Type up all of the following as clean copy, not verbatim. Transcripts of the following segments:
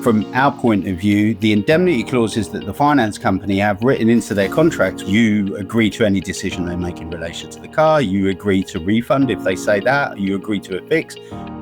From our point of view, the indemnity clauses that the finance company have written into their contracts, you agree to any decision they make in relation to the car, you agree to refund if they say that, you agree to a fix,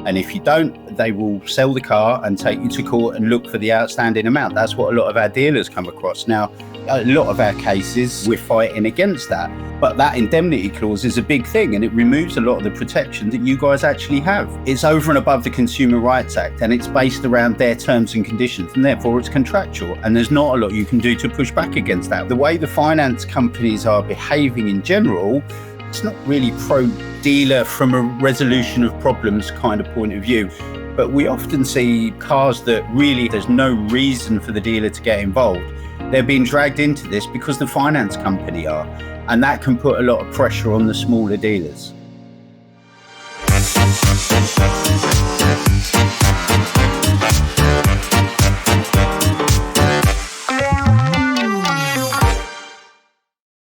and if you don't, they will sell the car and take you to court and look for the outstanding amount. That's what a lot of our dealers come across. Now, a lot of our cases, we're fighting against that, but that indemnity clause is a big thing and it removes a lot of the protection that you guys actually have. It's over and above the Consumer Rights Act and it's based around their terms and conditions, and therefore it's contractual, and there's not a lot you can do to push back against that. The way the finance companies are behaving in general, it's not really pro-dealer from a resolution of problems kind of point of view. But we often see cars that really there's no reason for the dealer to get involved. They're being dragged into this because the finance company are, and that can put a lot of pressure on the smaller dealers.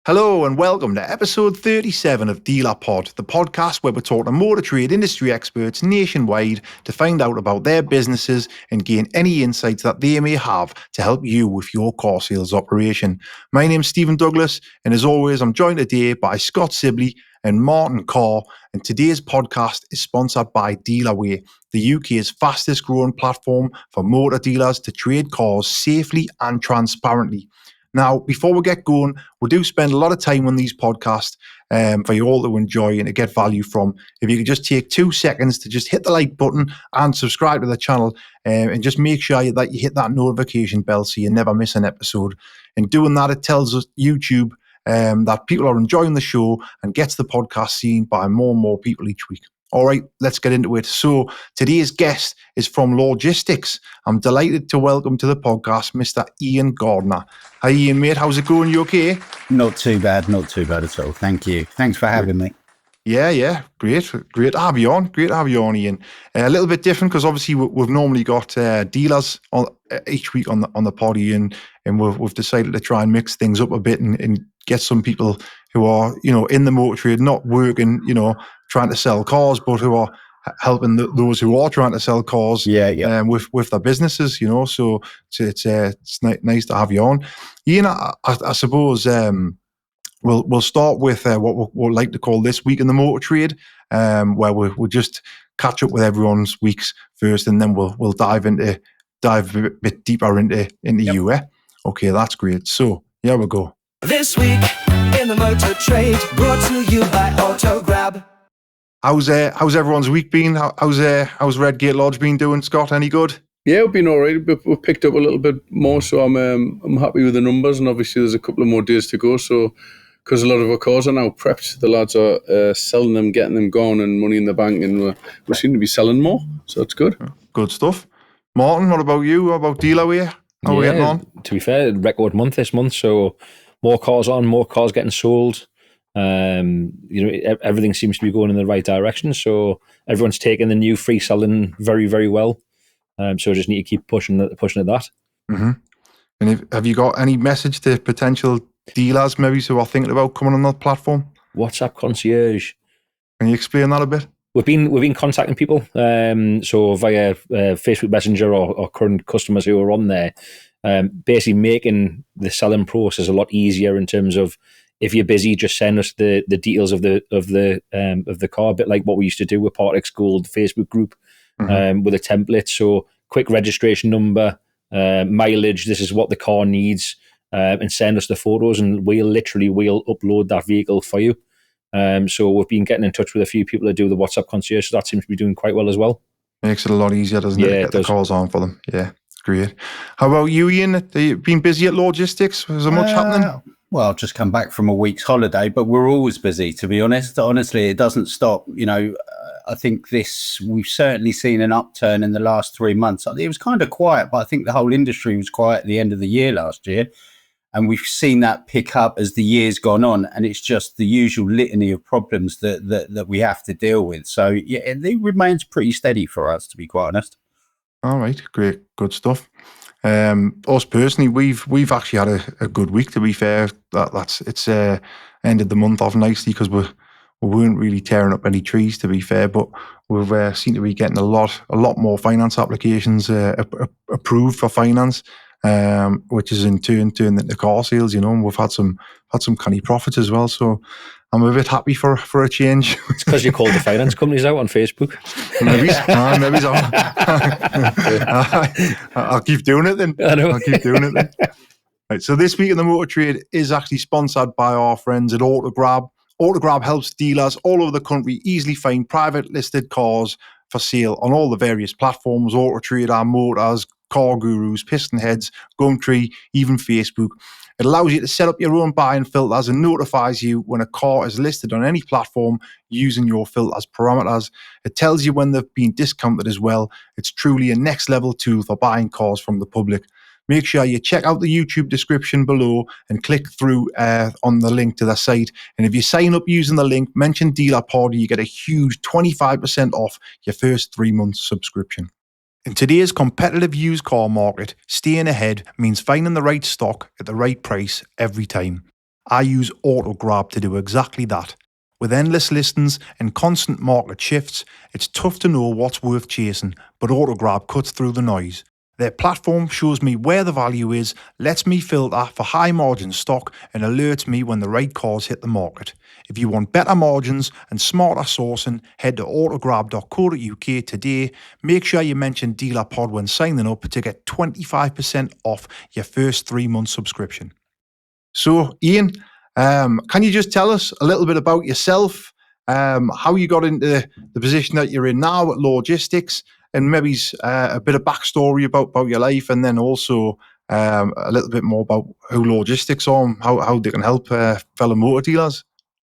Hello and welcome to episode 37 of DealerPod, the podcast where we're talking to motor trade industry experts nationwide to find out about their businesses and gain any insights that they may have to help you with your car sales operation. My name's Stephen Douglas, and as always, I'm joined today by Scott Sibley and Martin Carr, and today's podcast is sponsored by Dealerway, the UK's fastest growing platform for motor dealers to trade cars safely and transparently. Now, before we get going, we do spend a lot of time on these podcasts for you all to enjoy and to get value from. If you could just take 2 seconds to just hit the like button and subscribe to the channel and just make sure that you hit that notification bell so you never miss an episode. And doing that, it tells us YouTube that people are enjoying the show and gets the podcast seen by more and more people each week. All right, let's get into it. So today's guest is from Lawgistics. I'm delighted to welcome to the podcast Mr. Ian Gardner. Hi Ian, mate. How's it going? You okay? Not too bad at all. Thank you. Thanks for having me. Yeah. Great to have you on. Great to have you on, Ian. A little bit different because obviously we've normally got dealers on, each week on the pod, Ian, and we've decided to try and mix things up a bit and get some people who are, in the motor trade, not working, trying to sell cars, but who are helping those who are trying to sell cars with their businesses, so it's nice to have you on. Ian, I suppose we'll start with what we'll like to call This Week in the Motor Trade, where we'll just catch up with everyone's weeks first, and then we'll dive a bit deeper into you. Okay, that's great. So here we go. This Week in the Motor Trade, brought to you by AutoGrab. How's everyone's week been? How's Redgate Lodge been doing, Scott? Any good? Yeah, we've been all right. We've picked up a little bit more, so I'm happy with the numbers. And obviously, there's a couple of more days to go. So, because a lot of our cars are now prepped, the lads are selling them, getting them gone, and money in the bank, and we seem to be selling more. So it's good. Good stuff. Martin, what about you? What about Dealerway? How are we getting on? To be fair, record month this month, so more cars on, more cars getting sold. Everything seems to be going in the right direction, so everyone's taking the new free selling very, very well. So just need to keep pushing at that. Mm-hmm. And have you got any message to potential dealers maybe who are thinking about coming on that platform? WhatsApp concierge. Can you explain that a bit? We've been contacting people, so via Facebook Messenger or current customers who are on there, basically making the selling process a lot easier in terms of, if you're busy, just send us the details of the car, a bit like what we used to do with Partex Gold Facebook group, with a template. So quick registration number, mileage, this is what the car needs, and send us the photos, and we'll upload that vehicle for you. So we've been getting in touch with a few people that do the WhatsApp concierge, so that seems to be doing quite well as well. Makes it a lot easier, doesn't it? Get the calls on for them. Yeah, great. How about you, Ian? Have you been busy at Lawgistics? Was there much happening? Well, I've just come back from a week's holiday, but we're always busy, to be honest. Honestly, it doesn't stop. I think we've certainly seen an upturn in the last 3 months. It was kind of quiet, but I think the whole industry was quiet at the end of the year last year. And we've seen that pick up as the year's gone on. And it's just the usual litany of problems that we have to deal with. So, yeah, it remains pretty steady for us, to be quite honest. All right, great, good stuff. Us personally, we've actually had a good week. To be fair, it's ended the month off nicely because we weren't really tearing up any trees, to be fair, but we've seemed to be getting a lot more finance applications approved for finance, which is in turn turned into car sales, and we've had some canny profits as well. So I'm a bit happy for a change. It's because you called the finance companies out on Facebook. Maybe I'll keep doing it then. I know. I'll keep doing it then. Right, so this week in the Motor Trade is actually sponsored by our friends at AutoGrab. AutoGrab helps dealers all over the country easily find private listed cars for sale on all the various platforms: AutoTrader, Motors, Car Gurus, Piston Heads, Gumtree, even Facebook. It allows you to set up your own buying filters and notifies you when a car is listed on any platform using your filters parameters. It tells you when they've been discounted as well. It's truly a next level tool for buying cars from the public. Make sure you check out the YouTube description below and click through on the link to the site. And if you sign up using the link, mention DealerPod, you get a huge 25% off your first 3 months subscription. In today's competitive used car market, staying ahead means finding the right stock at the right price every time. I use AutoGrab to do exactly that. With endless listings and constant market shifts, it's tough to know what's worth chasing, but AutoGrab cuts through the noise. Their platform shows me where the value is, lets me filter for high margin stock, and alerts me when the right cars hit the market. If you want better margins and smarter sourcing, head to autograb.co.uk today. Make sure you mention DealerPod when signing up to get 25% off your first 3 month subscription. So, Ian, can you just tell us a little bit about yourself, how you got into the position that you're in now at Lawgistics, and maybe a bit of backstory about your life, and then also a little bit more about who Lawgistics are and how they can help fellow motor dealers?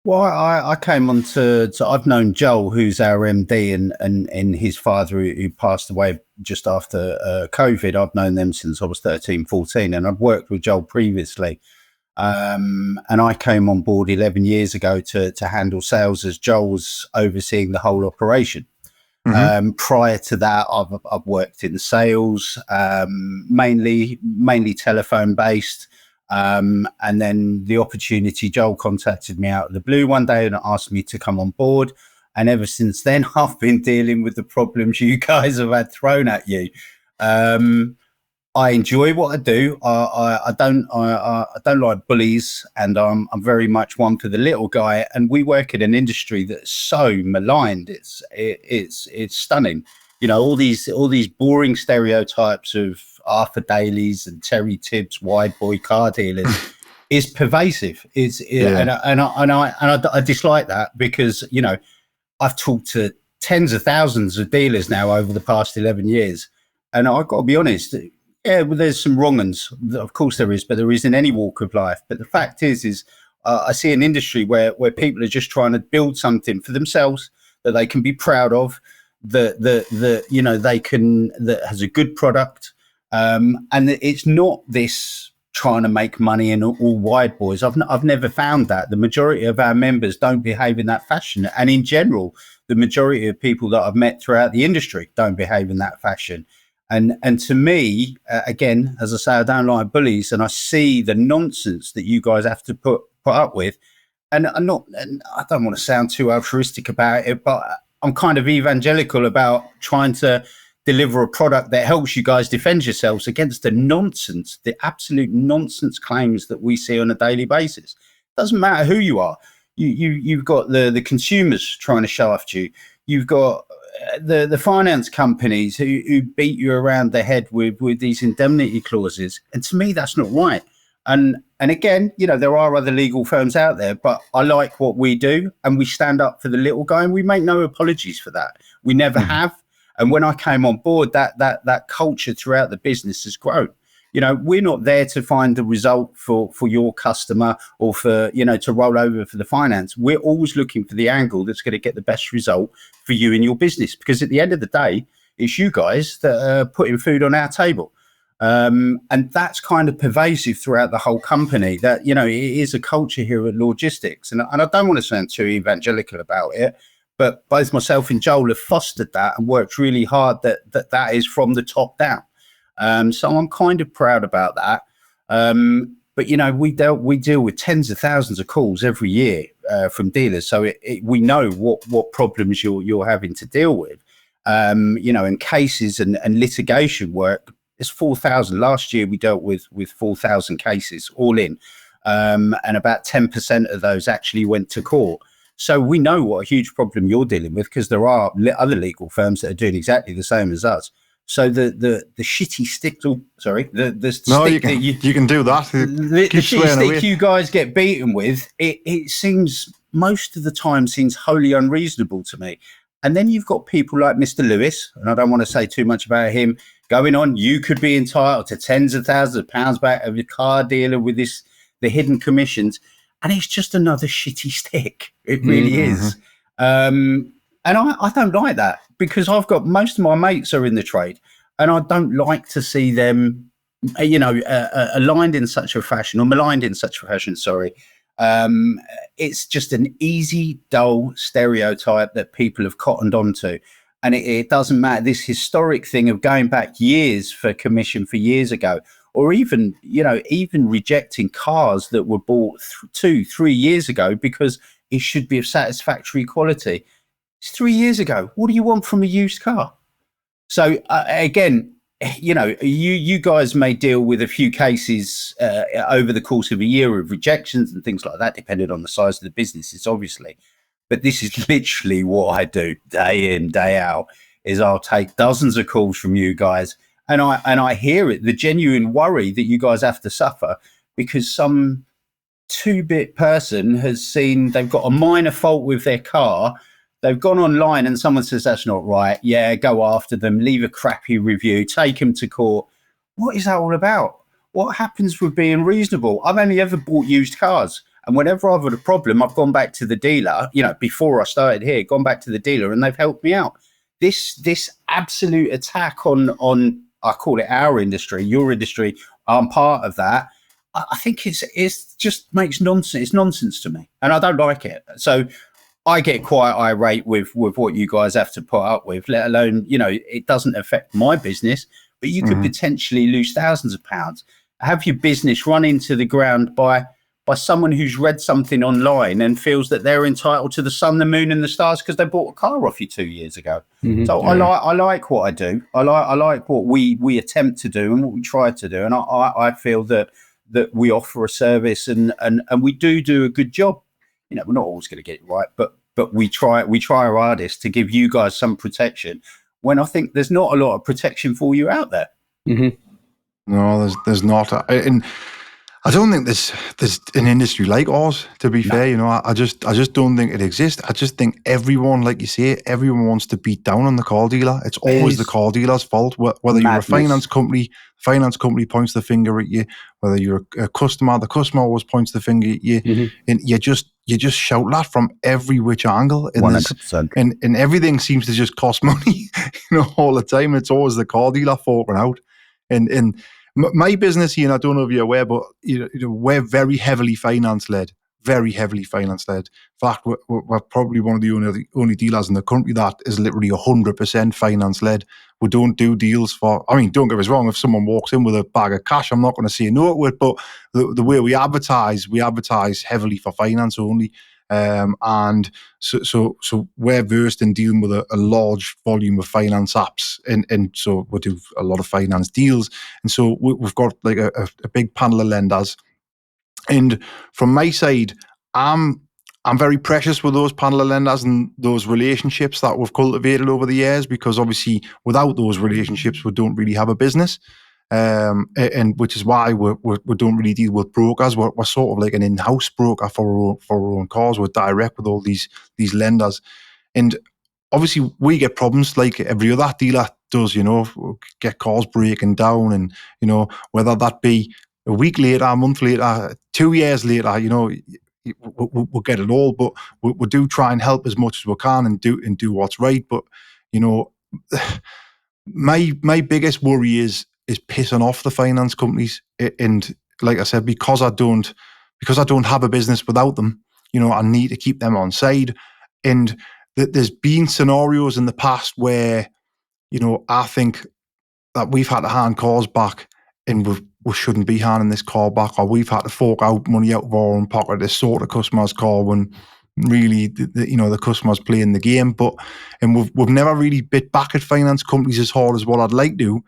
Well, I came on to I've known Joel, who's our MD, and his father, who passed away just after COVID. I've known them since I was 13, 14, and I've worked with Joel previously. And I came on board 11 years ago to handle sales as Joel was overseeing the whole operation. Mm-hmm. Prior to that, I've worked in sales, mainly telephone based. And then the opportunity, Joel contacted me out of the blue one day and asked me to come on board. And ever since then, I've been dealing with the problems you guys have had thrown at you. I enjoy what I do. I don't like bullies, and I'm very much one for the little guy. And we work in an industry that's so maligned. It's stunning. All these boring stereotypes of Arthur Daly's and Terry Tibbs, wide boy car dealers is pervasive. And I dislike that because I've talked to tens of thousands of dealers now over the past 11 years, and I've got to be honest. Yeah, well, there's some wrong uns. Of course there is, but there is in any walk of life. But the fact is I see an industry where people are just trying to build something for themselves that they can be proud of, that has a good product, and it's not this trying to make money in all wide boys. I've never found that. The majority of our members don't behave in that fashion, and in general, the majority of people that I've met throughout the industry don't behave in that fashion. And to me, again, as I say, I don't like bullies, and I see the nonsense that you guys have to put up with. And I don't want to sound too altruistic about it, but I'm kind of evangelical about trying to deliver a product that helps you guys defend yourselves against the nonsense, the absolute nonsense claims that we see on a daily basis. Doesn't matter who you are. You've got the consumers trying to shaft you. You've got the finance companies who beat you around the head with these indemnity clauses. And to me, that's not right. And again, there are other legal firms out there, but I like what we do, and we stand up for the little guy, and we make no apologies for that. We never have. And when I came on board, that culture throughout the business has grown. We're not there to find the result for your customer or for, to roll over for the finance. We're always looking for the angle that's going to get the best result for you and your business, because at the end of the day, it's you guys that are putting food on our table. And that's kind of pervasive throughout the whole company, that, it is a culture here at Lawgistics. And I don't want to sound too evangelical about it, but both myself and Joel have fostered that and worked really hard that is from the top down. So I'm kind of proud about that. But we deal with tens of thousands of calls every year from dealers, so we know what problems you're having to deal with. And cases and litigation work. It's 4,000. Last year we dealt with 4,000 cases all in, and about 10% of those actually went to court. So we know what a huge problem you're dealing with, because there are other legal firms that are doing exactly the same as us. So the shitty stick, the stick that you can do that. The shitty stick you guys get beaten with, it seems most of the time seems wholly unreasonable to me. And then you've got people like Mr. Lewis, and I don't want to say too much about him, going on, you could be entitled to tens of thousands of pounds back of your car dealer with the hidden commissions. And it's just another shitty stick. It really is. And I don't like that, because I've got most of my mates are in the trade, and I don't like to see them, aligned in such a fashion, or maligned in such a fashion. Sorry. It's just an easy, dull stereotype that people have cottoned onto. And it doesn't matter. This historic thing of going back years for commission for years ago, or even rejecting cars that were bought 2-3 years ago because it should be of satisfactory quality. It's 3 years ago. What do you want from a used car? So again, you guys may deal with a few cases over the course of a year of rejections and things like that, depending on the size of the businesses, obviously. But this is literally what I do day in, day out, is I'll take dozens of calls from you guys, and I hear it, the genuine worry that you guys have to suffer because some 2-bit person has seen they've got a minor fault with their car. They've gone online and someone says, that's not right. Yeah, go after them, leave a crappy review, take them to court. What is that all about? What happens with being reasonable? I've only ever bought used cars. And whenever I've had a problem, I've gone back to the dealer, before I started here, gone back to the dealer, and they've helped me out. This absolute attack on I call it our industry, your industry, I'm part of that. I think it's just makes nonsense. It's nonsense to me, and I don't like it. So I get quite irate with what you guys have to put up with, let alone, it doesn't affect my business, but you could potentially lose thousands of pounds, have your business run into the ground by someone who's read something online and feels that they're entitled to the sun, the moon, and the stars because they bought a car off you 2 years ago. So I like what I do. I like what we attempt to do and what we try to do. And I feel that we offer a service and we do a good job. We're not always going to get it right, but we try our hardest to give you guys some protection when I think there's not a lot of protection for you out there. No, there's not. And I don't think there's an industry like ours, to be fair. I just don't think it exists. I just think everyone, like you say, everyone wants to beat down on the car dealer. It's always the car dealer's fault. Whether you're a finance company points the finger at you. Whether you're a customer, the customer always points the finger at you. And you just shout that from every which angle. And 100%. And everything seems to just cost money, all the time. It's always the car dealer forking out. And my business here, and I don't know if you're aware, but we're very heavily finance led. Very heavily finance led. In fact, we're probably one of the only dealers in the country that is literally 100% finance led. We don't do deals don't get us wrong. If someone walks in with a bag of cash, I'm not going to say no to it. But the way we advertise heavily for finance only. And so we're versed in dealing with a large volume of finance apps, and so we do a lot of finance deals, and so we've got like a big panel of lenders. And from my side, I'm very precious with those panel of lenders and those relationships that we've cultivated over the years, because obviously without those relationships we don't really have a business. And which is why we don't really deal with brokers. We're sort of like an in-house broker for our own cars. We're direct with all these lenders, and obviously we get problems like every other dealer does. Get cars breaking down, and whether that be a week later, a month later, 2 years later, we'll get it all. But we do try and help as much as we can and do what's right. But my biggest worry is pissing off the finance companies, and like I said, because I don't have a business without them, I need to keep them on side. And there's been scenarios in the past where, I think that we've had to hand cars back, and we shouldn't be handing this car back, or we've had to fork out money out of our own pocket to sort a customer's car when really the customers playing the game. And we've never really bit back at finance companies as hard as what I'd like to.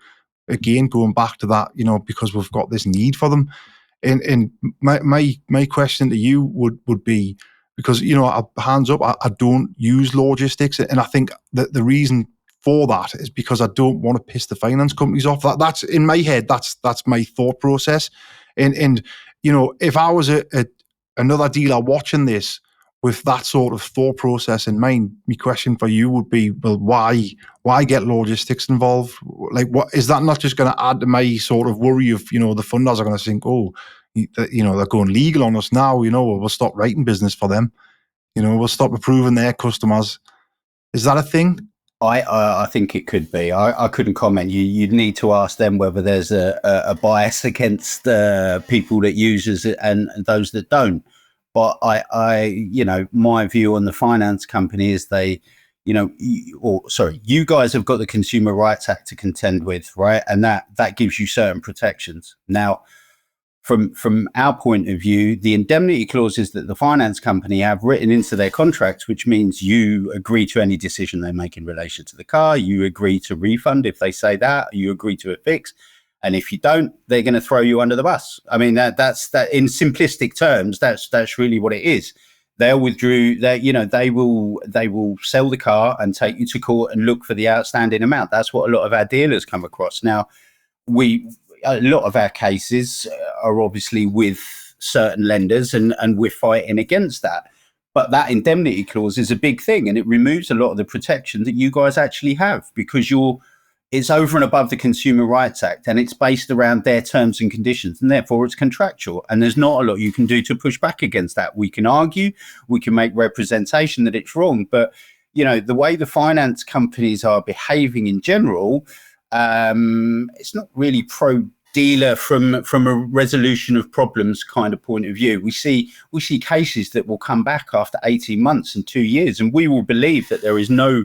Again, going back to that, because we've got this need for them. And my question to you would be, because hands up, I don't use Lawgistics, and I think that the reason for that is because I don't want to piss the finance companies off. That's in my head. That's my thought process. And if I was another dealer watching this with that sort of thought process in mind, my question for you would be, well, why get Lawgistics involved? Like, what is that not just going to add to my sort of worry of, the funders are going to think, oh, they're going legal on us now, we'll stop writing business for them. We'll stop approving their customers. Is that a thing? I think it could be. I couldn't comment. You'd need to ask them whether there's a bias against people that use it and those that don't. But my view on the finance company is you guys have got the Consumer Rights Act to contend with, right? And that gives you certain protections. Now, from our point of view, the indemnity clauses that the finance company have written into their contracts, which means you agree to any decision they make in relation to the car, you agree to refund if they say that, you agree to a fix, and if you don't, they're going to throw you under the bus. I mean, that's in simplistic terms. That's really what it is. They'll withdraw. They will sell the car and take you to court and look for the outstanding amount. That's what a lot of our dealers come across. Now, a lot of our cases are obviously with certain lenders and we're fighting against that. But that indemnity clause is a big thing, and it removes a lot of the protection that you guys actually have, because it's over and above the Consumer Rights Act, and it's based around their terms and conditions, and therefore it's contractual. And there's not a lot you can do to push back against that. We can argue, we can make representation that it's wrong, but the way the finance companies are behaving in general, it's not really pro-dealer from a resolution of problems kind of point of view. We see cases that will come back after 18 months and 2 years, and we will believe that there is no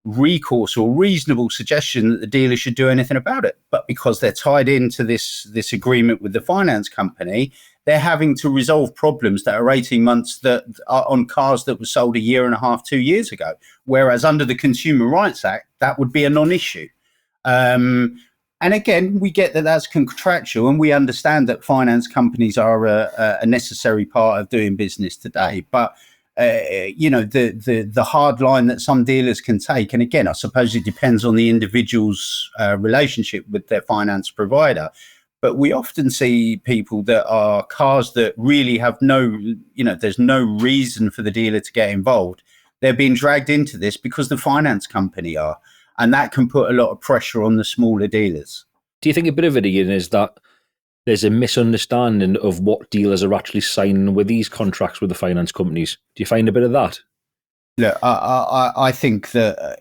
recourse or reasonable suggestion that the dealer should do anything about it. But because they're tied into this agreement with the finance company, they're having to resolve problems that are 18 months that are on cars that were sold a year and a half, 2 years ago. Whereas under the Consumer Rights Act, that would be a non-issue. And again, we get that that's contractual, and we understand that finance companies are a necessary part of doing business today. But the hard line that some dealers can take, and again, I suppose it depends on the individual's relationship with their finance provider. But we often see people that are cars that really have there's no reason for the dealer to get involved. They're being dragged into this because the finance company are. And that can put a lot of pressure on the smaller dealers. Do you think a bit of it, Ian, is that there's a misunderstanding of what dealers are actually signing with these contracts with the finance companies? Do you find a bit of that? Look, I think that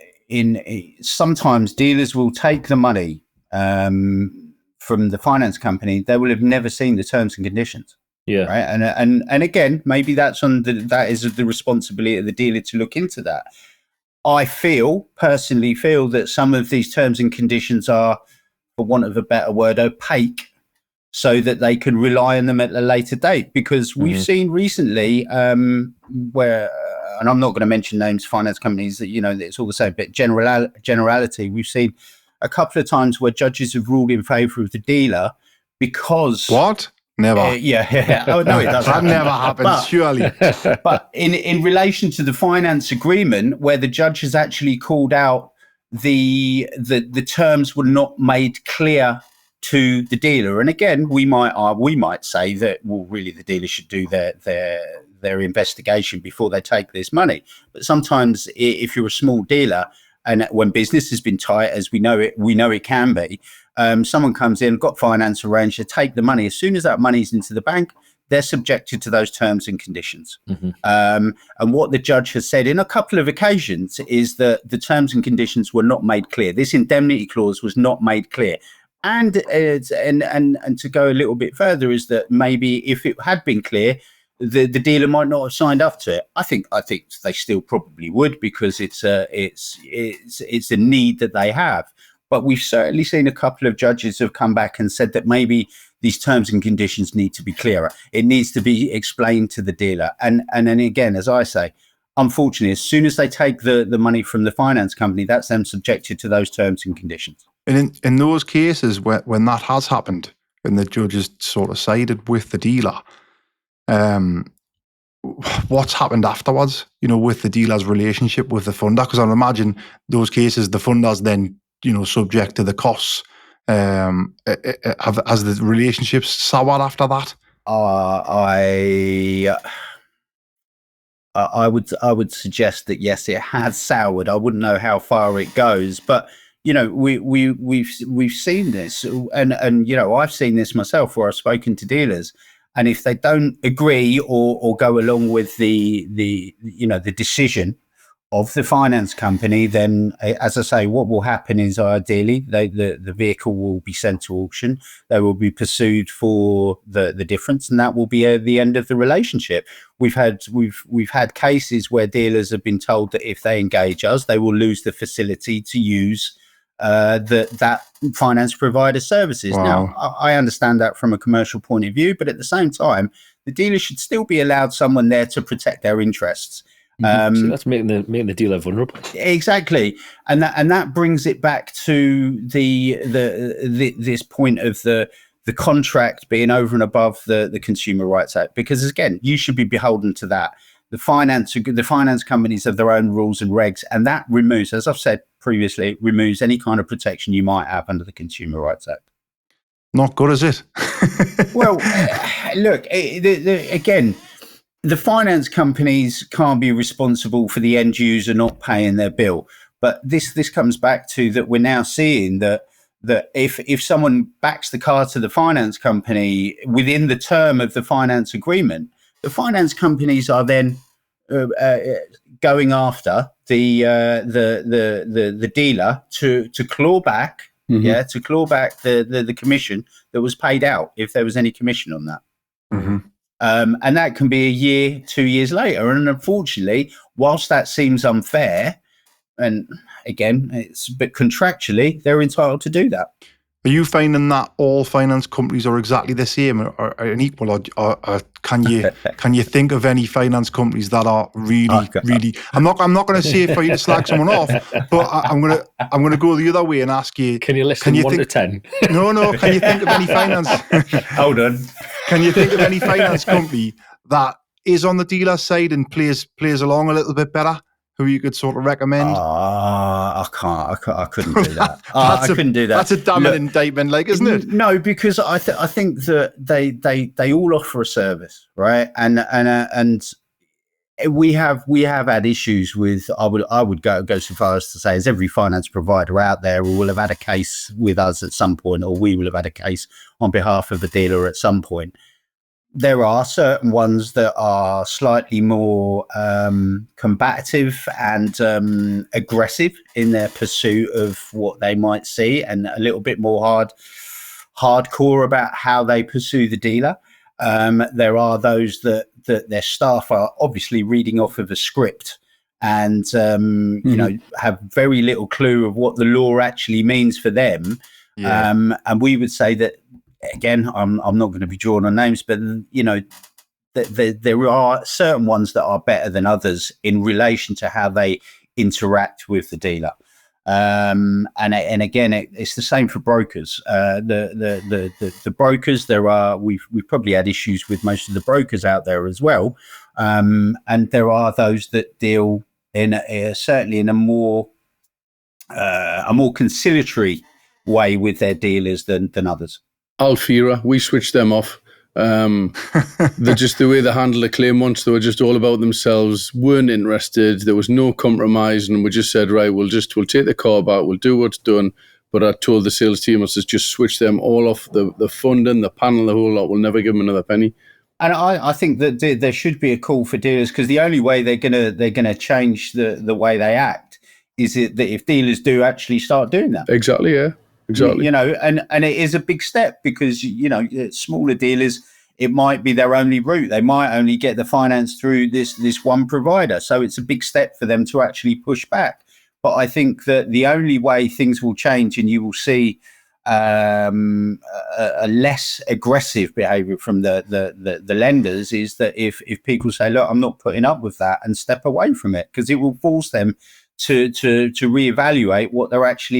sometimes dealers will take the money from the finance company. They will have never seen the terms and conditions. Yeah. Right. And again, maybe that is the responsibility of the dealer to look into that. I personally feel that some of these terms and conditions are, for want of a better word, opaque, so that they can rely on them at a later date. Because we've seen recently where, and I'm not going to mention names, finance companies, that it's all the same, but generality. We've seen a couple of times where judges have ruled in favour of the dealer because what? Never. Yeah. Oh no, it doesn't. That never happens, surely. But in relation to the finance agreement, where the judge has actually called out the terms were not made clear to the dealer, and again, we might say that, well, really the dealer should do their investigation before they take this money. But sometimes, if you're a small dealer, and when business has been tight, as we know it can be. Someone comes in, got finance arranged, to take the money. As soon as that money's into the bank, they're subjected to those terms and conditions. And what the judge has said in a couple of occasions is that the terms and conditions were not made clear. This indemnity clause was not made clear. And to go a little bit further, is that maybe if it had been clear, the dealer might not have signed up to it. I think they still probably would, because it's a need that they have. But we've certainly seen a couple of judges have come back and said that maybe these terms and conditions need to be clearer. It needs to be explained to the dealer. And then again, as I say, unfortunately, as soon as they take the money from the finance company, that's them subjected to those terms and conditions. And in those cases when that has happened and the judge has sort of sided with the dealer, what's happened afterwards, with the dealer's relationship with the funder? Because I imagine those cases, the funder's then, subject to the costs. Has the relationship soured after that? I would suggest that yes, it has soured. I wouldn't know how far it goes, but we've seen this, and I've seen this myself where I've spoken to dealers, and if they don't agree or go along with the decision of the finance company, then, as I say, what will happen is ideally the vehicle will be sent to auction. They will be pursued for the difference, and that will be the end of the relationship. We've had cases where dealers have been told that if they engage us, they will lose the facility to use that finance provider services. Wow. Now, I understand that from a commercial point of view, but at the same time, the dealer should still be allowed someone there to protect their interests. So that's making the dealer vulnerable. Exactly, and that brings it back to this point of the contract being over and above the Consumer Rights Act, because again, you should be beholden to that. The finance companies have their own rules and regs, and that removes, as I've said previously, removes any kind of protection you might have under the Consumer Rights Act. Not good, is it? Well, look, again, the finance companies can't be responsible for the end user not paying their bill. But this comes back to that we're now seeing that if someone backs the car to the finance company within the term of the finance agreement, the finance companies are then going after the dealer to claw back, to claw back the commission that was paid out, if there was any commission on that. Mm-hmm. And that can be a year, 2 years later. And unfortunately, whilst that seems unfair, and again, but contractually, they're entitled to do that. Are you finding that all finance companies are exactly the same or an equal, or can you think of any finance companies that are really? I'm not going to say for you to slag someone off, but I'm gonna go the other way and ask you. Can you list them 1 to 10? No. Can you think of any finance? Hold on. Can you think of any finance company that is on the dealer side and plays along a little bit better, who you could sort of recommend? I couldn't do that. I couldn't do that. That's a damning indictment, isn't it? No, because I think that they all offer a service, right? And we have had issues with. I would go so far as to say, as every finance provider out there will have had a case with us at some point, or we will have had a case on behalf of the dealer at some point. There are certain ones that are slightly more combative and aggressive in their pursuit of what they might see, and a little bit more hardcore about how they pursue the dealer. There are those that their staff are obviously reading off of a script and have very little clue of what the law actually means for them. Yeah. And we would say that, again, I'm not going to be drawn on names, but there are certain ones that are better than others in relation to how they interact with the dealer. And again, it's the same for brokers. The brokers, we've probably had issues with most of the brokers out there as well. And there are those that deal certainly in a more conciliatory way with their dealers than others. Alfira, we switched them off. They're just the way they handled the claim once. They were just all about themselves, weren't interested. There was no compromise, and we just said, right, we'll take the car back, we'll do what's done. But I told the sales team, I said, just switch them all off, the funding, the panel, the whole lot. We'll never give them another penny. And I think that there should be a call for dealers, because the only way they're gonna change the way they act is that if dealers do actually start doing that. Exactly, yeah. Exactly. And it is a big step, because smaller dealers, it might be their only route. They might only get the finance through this one provider. So it's a big step for them to actually push back. But I think that the only way things will change, and you will see a a less aggressive behaviour from the lenders is that if people say, look, I'm not putting up with that, and step away from it, because it will force them to reevaluate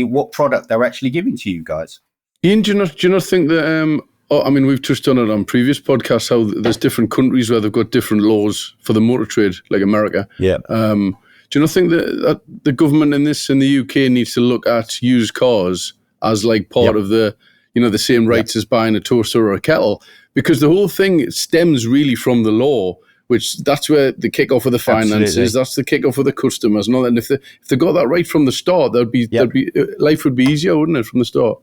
what product they're actually giving to you guys. Ian, do you not think that? I mean, we've touched on it on previous podcasts how there's different countries where they've got different laws for the motor trade, like America. Yeah. Do you not think that the government in the UK needs to look at used cars as like part of the same rights as buying a toaster or a kettle? Because the whole thing stems really from the law, which that's where the kickoff of the finances, Absolutely. that's the kickoff of the customers and all that. And if they got that right from the start, life would be easier, wouldn't it, from the start?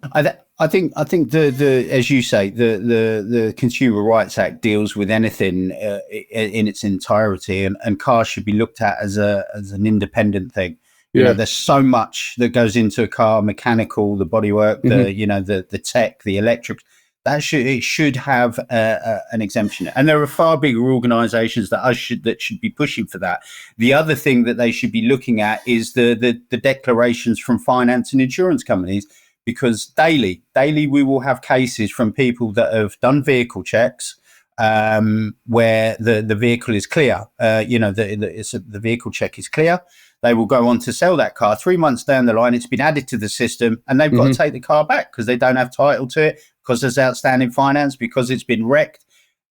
I think the as you say, the Consumer Rights Act deals with anything in its entirety, and cars should be looked at as an independent thing. You know, there's so much that goes into a car: mechanical, the bodywork, the tech, the electric. It should have an exemption, and there are far bigger organisations that should be pushing for that. The other thing that they should be looking at is the declarations from finance and insurance companies, because daily we will have cases from people that have done vehicle checks where the vehicle is clear. The vehicle check is clear. They will go on to sell that car 3 months down the line. It's been added to the system, and they've got to take the car back because they don't have title to it, because there's outstanding finance, because it's been wrecked.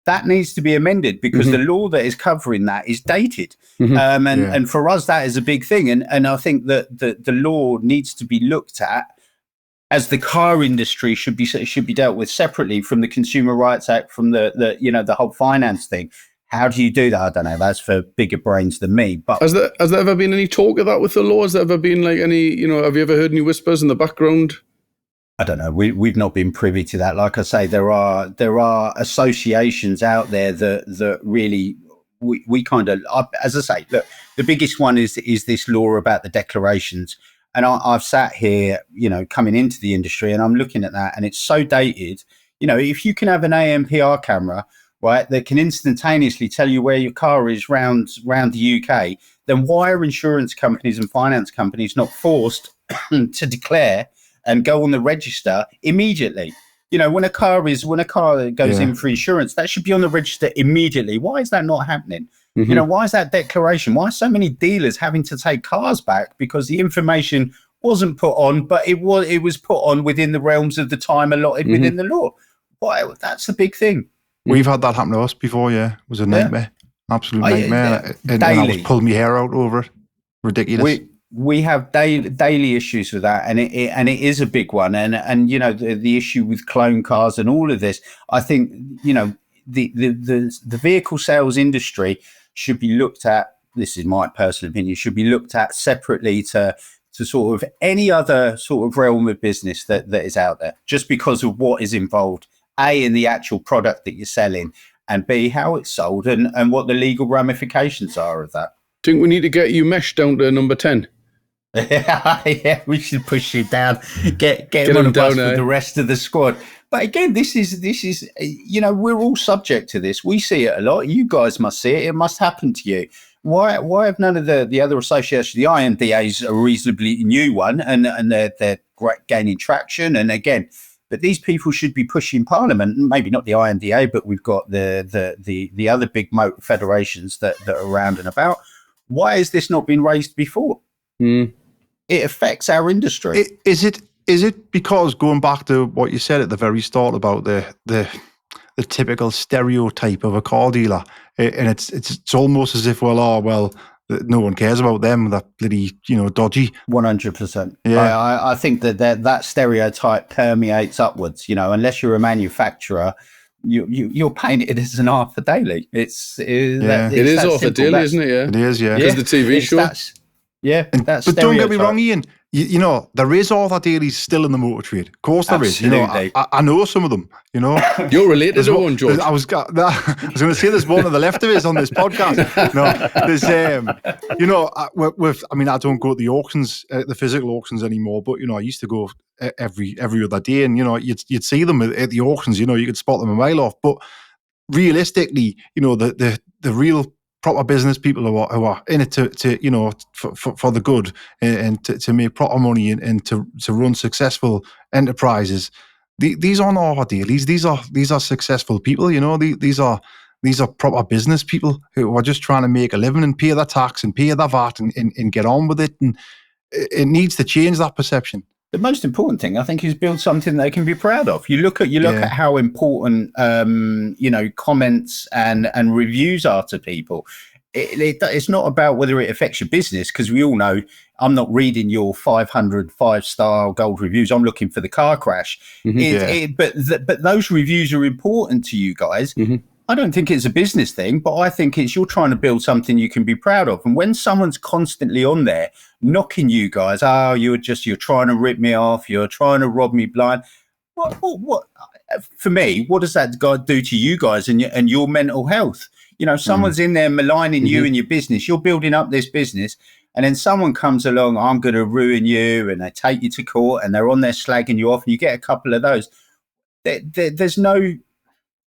That needs to be amended, because the law that is covering that is dated. And for us, that is a big thing. And I think that the law needs to be looked at, as the car industry should be dealt with separately from the Consumer Rights Act, from the whole finance thing. How do you do that? I don't know. That's for bigger brains than me. But has there ever been any talk of that with the law? Has there ever been like any, have you ever heard any whispers in the background? I don't know. We've not been privy to that. Like I say, there are associations out there that really we kind of, as I say, look, the biggest one is this law about the declarations. And I've sat here, coming into the industry, and I'm looking at that, and it's so dated. If you can have an ANPR camera, right, that can instantaneously tell you where your car is round the UK, then why are insurance companies and finance companies not forced to declare and go on the register immediately? When a car goes in for insurance, that should be on the register immediately. Why is that not happening? Why is that declaration? Why are so many dealers having to take cars back because the information wasn't put on, but it was put on within the realms of the time allotted within the law? Why? That's a big thing. We've had that happen to us before, It was a nightmare. Absolute nightmare. And I was pulling my hair out over it. Ridiculous. We have daily issues with that, and it is a big one. And the issue with clone cars and all of this, I think, the vehicle sales industry should be looked at, this is my personal opinion, should be looked at separately to sort of any other sort of realm of business that is out there, just because of what is involved, A, in the actual product that you're selling, and B, how it's sold, and what the legal ramifications are of that. I think we need to get you Mesh down to number 10. Yeah, we should push you down, get him on a bus with the rest of the squad. But again, this is we're all subject to this. We see it a lot. You guys must see it. It must happen to you. Why have none of the other associations? The IMDA is a reasonably new one, and they're gaining traction. And again, but these people should be pushing Parliament. Maybe not the IMDA, but we've got the other big motor federations that are around and about. Why has this not been raised before? It affects our industry. Is it because, going back to what you said at the very start about the typical stereotype of a car dealer, and it's almost as if no one cares about them, that bloody dodgy. 100%. Yeah. I think that stereotype permeates upwards. Unless you're a manufacturer, you're painted as an Arthur Daily. It is Arthur Daily, isn't it? Yeah, it is. Yeah, because the TV show. But don't get me wrong, Ian. There is Arthur Dailies still in the motor trade. Of course there Absolutely. is. I know some of them. You're related to one, George. I was going to say there's one to the left of us on this podcast. No, there's I don't go to the auctions, the physical auctions anymore. But I used to go every other day, and you'd see them at the auctions. You could spot them a mile off. But realistically, the real proper business people who are in it to for the good and to make proper money and to run successful enterprises, these aren't our dailies. These are successful people. You know, these are proper business people who are just trying to make a living and pay their tax and pay their VAT and get on with it. And it needs to change that perception. The most important thing, I think, is build something they can be proud of. You look at how important, comments and reviews are to people. It's not about whether it affects your business, because we all know I'm not reading your 500 5-star gold reviews. I'm looking for the car crash. But those reviews are important to you guys. I don't think it's a business thing, but I think it's you're trying to build something you can be proud of. And when someone's constantly on there knocking you guys, you're trying to rip me off, you're trying to rob me blind. What for me, what does that guy do to you guys and your mental health? You know, someone's in there maligning you and your business. You're building up this business, and then someone comes along, I'm going to ruin you, and they take you to court, and they're on there slagging you off, and you get a couple of those. There's no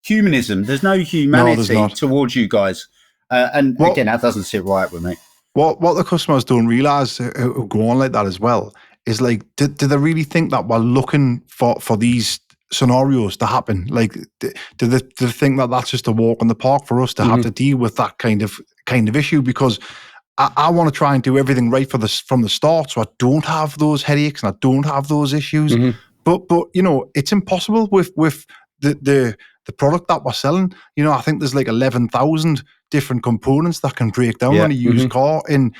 humanism. There's no humanity towards you guys. Again, that doesn't sit right with me. What the customers don't realise who go on like that as well is, like, do they really think that we're looking for these scenarios to happen? Like, do they think that that's just a walk in the park for us to have to deal with that kind of issue? Because I want to try and do everything right from the start, so I don't have those headaches and I don't have those issues. But you know, it's impossible with the product that we're selling. You know, I think there's like 11,000 different components that can break down on a used car, and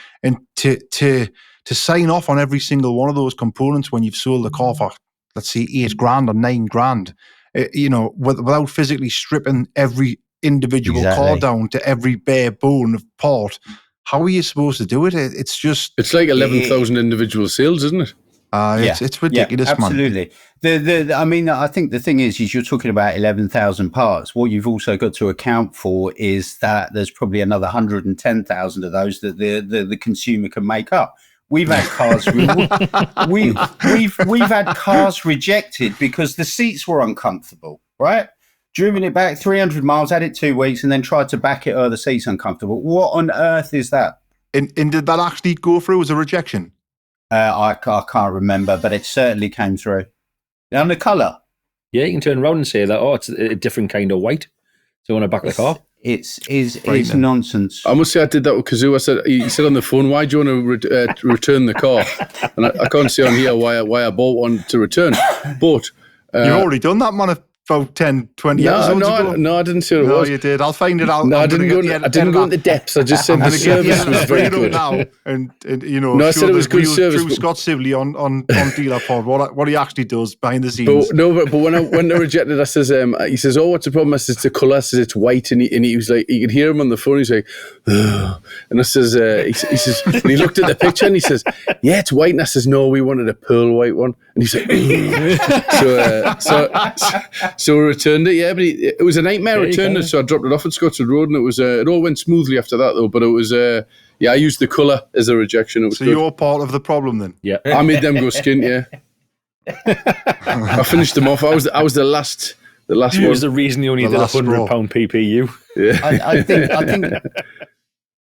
to sign off on every single one of those components when you've sold the car for, let's say, $8,000 or $9,000, without physically stripping every individual car down to every bare bone of part. How are you supposed to do it? It's like 11,000 individual sales, isn't it? It's ridiculous, absolutely. Man. I mean, I think the thing is you're talking about 11,000 parts. What you've also got to account for is that there's probably another 110,000 of those that the consumer can make up. We've had cars. we've had cars rejected because the seats were uncomfortable. Right, driven it back 300 miles, had it 2 weeks, and then tried to back it. The seats uncomfortable. What on earth is that? And did that actually go through as a rejection? I can't remember, but it certainly came through. And the colour. Yeah, you can turn around and say that, it's a different kind of white. So on the back of the car. It's nonsense. I must say I did that with Kazoo. He said on the phone, why do you want to return the car? And I can't say on here why I bought one to return. But you've already done that, man. About 10, 20 episodes ago. No, I didn't say it was. No, you did. I'll find it out. No, I didn't go into depths. I just said the service was very good. Now, and I said it was good service. Through Scott Sibley on DealerPod, what he actually does behind the scenes. But when I rejected, I says, he says, what's the problem? I says, it's the colour. I says, it's white. And he was like, you could hear him on the phone. He's like, ugh. And I says, he says, and he looked at the picture and he says, yeah, it's white. And I says, no, we wanted a pearl white one. And he's like, so we returned it, but it was a nightmare returning it, so I dropped it off at Scottswood Road, and it all went smoothly after that, though. But it was, I used the colour as a rejection. It was so good. You're part of the problem then? Yeah. I made them go skint, I finished them off. I was the last one. It was the reason you only did £100 PPU. Yeah. I think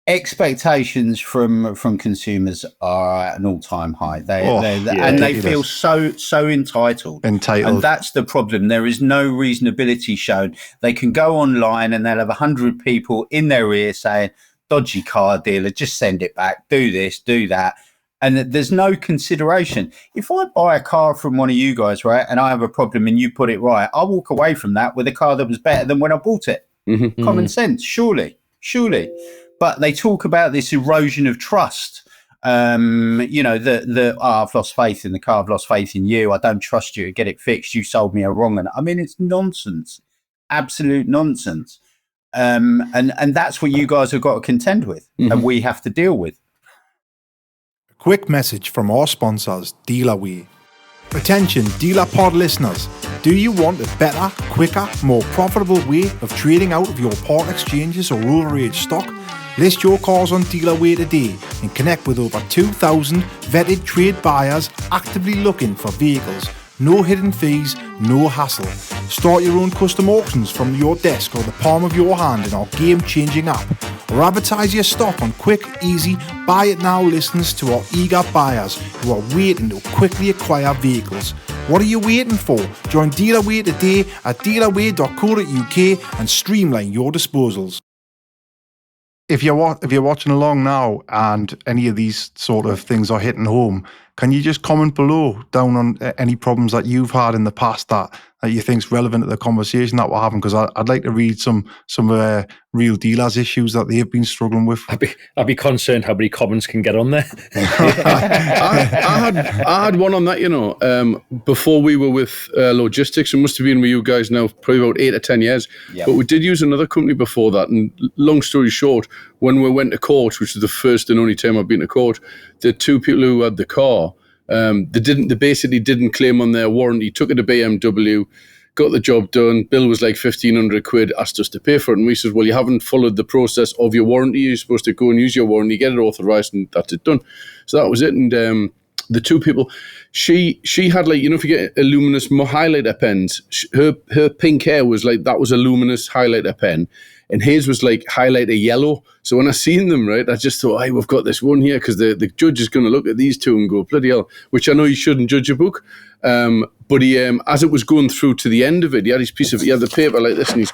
expectations from consumers are at an all-time high. They feel so entitled, and that's the problem. There is no reasonability shown. They can go online and they'll have 100 people in their ear saying, "Dodgy car dealer, just send it back. Do this, do that." And there's no consideration. If I buy a car from one of you guys, right, and I have a problem and you put it right, I'll walk away from that with a car that was better than when I bought it. Common sense, surely. But they talk about this erosion of trust. I've lost faith in the car. I've lost faith in you. I don't trust you to get it fixed. You sold me a wrong one. I mean, it's nonsense, absolute nonsense. And that's what you guys have got to contend with, and we have to deal with. A quick message from our sponsors, Dealerway. Attention, DealerPod listeners. Do you want a better, quicker, more profitable way of trading out of your part exchanges or overage stock? List your cars on Dealerway today and connect with over 2,000 vetted trade buyers actively looking for vehicles. No hidden fees, no hassle. Start your own custom auctions from your desk or the palm of your hand in our game-changing app. Or advertise your stock on quick, easy, buy it now listings to our eager buyers who are waiting to quickly acquire vehicles. What are you waiting for? Join Dealerway today at dealerway.co.uk and streamline your disposals. If you're watching along now and any of these sort of things are hitting home, can you just comment below down on any problems that you've had in the past that you think's relevant to the conversation that we're having? Because I'd like to read some real dealers' issues that they've been struggling with. I'd be concerned how many comments can get on there. I had one on that, before we were with Lawgistics. It must have been with you guys now probably about 8 or 10 years. Yep. But we did use another company before that. And long story short, when we went to court, which was the first and only time I've been to court, the two people who had the car, they basically didn't claim on their warranty, took it to BMW, got the job done. Bill was like 1,500 quid, asked us to pay for it. And we said, well, you haven't followed the process of your warranty. You're supposed to go and use your warranty, get it authorised, and that's it done. So that was it. And the two people, she had if you get a luminous highlighter pens, her pink hair was like, that was a luminous highlighter pen. And his was like highlighter yellow. So when I seen them, right, I just thought, hey, we've got this one here because the judge is going to look at these two and go, bloody hell, which I know you shouldn't judge a book. But he, as it was going through to the end of it, he had the paper like this and he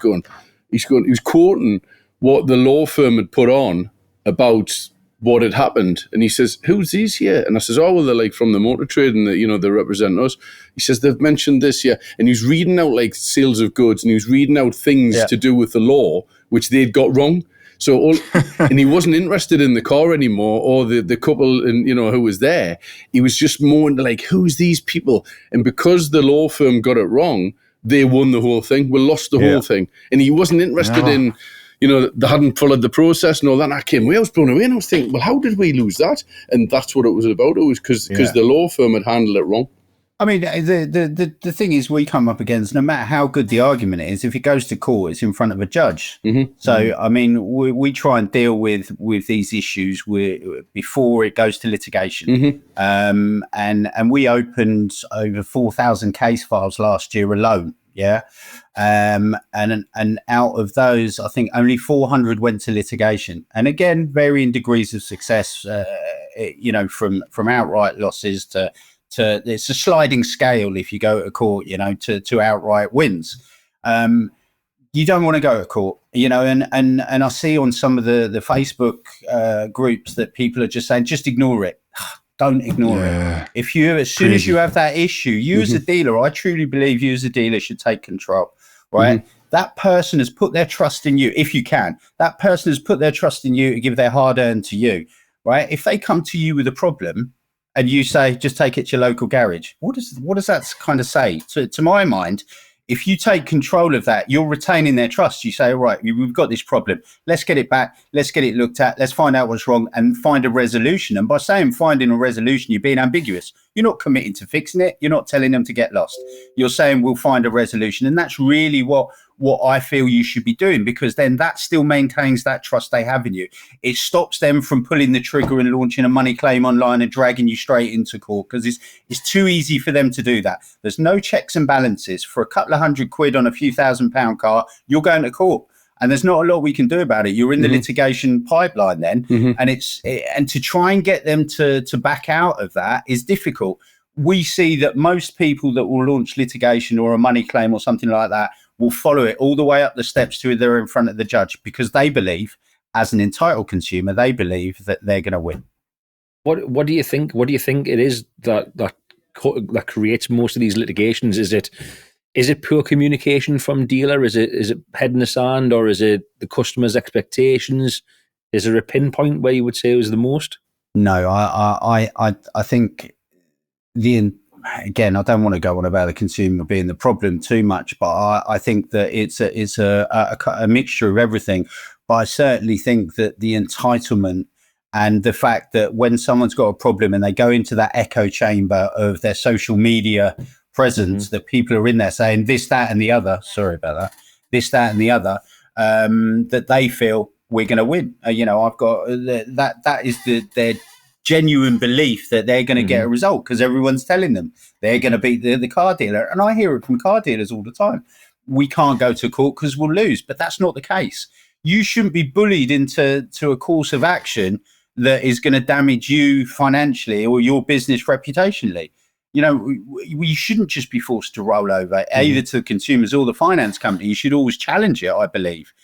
was quoting what the law firm had put on about what had happened. And he says, who's these here? And I says, oh, well, they're like from the motor trade and they represent us. He says, they've mentioned this here. And he's reading out like sales of goods and he was reading out things to do with the law, which they'd got wrong. So, and he wasn't interested in the car anymore or the couple and, who was there. He was just more into like, who's these people? And because the law firm got it wrong, they won the whole thing. We lost the whole thing. And he wasn't interested in, they hadn't followed the process and all that. And I came away, I was blown away and I was thinking, well, how did we lose that? And that's what it was about. It was because the law firm had handled it wrong. I mean, the thing is, we come up against, no matter how good the argument is, if it goes to court, it's in front of a judge. Mm-hmm. So, I mean, we try and deal with these issues before it goes to litigation. Mm-hmm. And we opened over 4,000 case files last year alone. Yeah. And out of those, I think only 400 went to litigation. And again, varying degrees of success, from outright losses to it's a sliding scale if you go to court, to outright wins. You don't want to go to court, and I see on some of the Facebook groups that people are just saying, just ignore it. Don't ignore it. If as soon as you have that issue, you as a dealer, I truly believe you as a dealer should take control, right? Mm-hmm. That person has put their trust in you, if you can. That person has put their trust in you to give their hard-earned to you, right? If they come to you with a problem, and you say, just take it to your local garage. What does that kind of say? To my mind, if you take control of that, you're retaining their trust. You say, all right, we've got this problem. Let's get it back. Let's get it looked at. Let's find out what's wrong and find a resolution. And by saying finding a resolution, you're being ambiguous. You're not committing to fixing it. You're not telling them to get lost. You're saying we'll find a resolution. And that's really what I feel you should be doing, because then that still maintains that trust they have in you. It stops them from pulling the trigger and launching a money claim online and dragging you straight into court, because it's too easy for them to do that. There's no checks and balances. For a couple of £100 on a few £1,000 car, you're going to court. And there's not a lot we can do about it. You're in the litigation pipeline then. Mm-hmm. And to try and get them to back out of that is difficult. We see that most people that will launch litigation or a money claim or something like that will follow it all the way up the steps to they're in front of the judge, because they believe, as an entitled consumer, they believe that they're going to win. What do you think? What do you think it is that creates most of these litigations? Is it poor communication from dealer? Is it head in the sand, or is it the customer's expectations? Is there a pinpoint where you would say it was the most? No, I think again, I don't want to go on about the consumer being the problem too much, but I think that it's a mixture of everything. But I certainly think that the entitlement and the fact that when someone's got a problem and they go into that echo chamber of their social media presence, that people are in there saying this, that, and the other. Sorry about that. This, that, and the other. That they feel we're going to win. I've got that is their genuine belief that they're going to get a result because everyone's telling them they're going to beat the car dealer. And I hear it from car dealers all the time. We can't go to court because we'll lose, but that's not the case. You shouldn't be bullied into a course of action that is going to damage you financially or your business reputationally. you shouldn't just be forced to roll over either to the consumers or the finance company. You should always challenge it, I believe,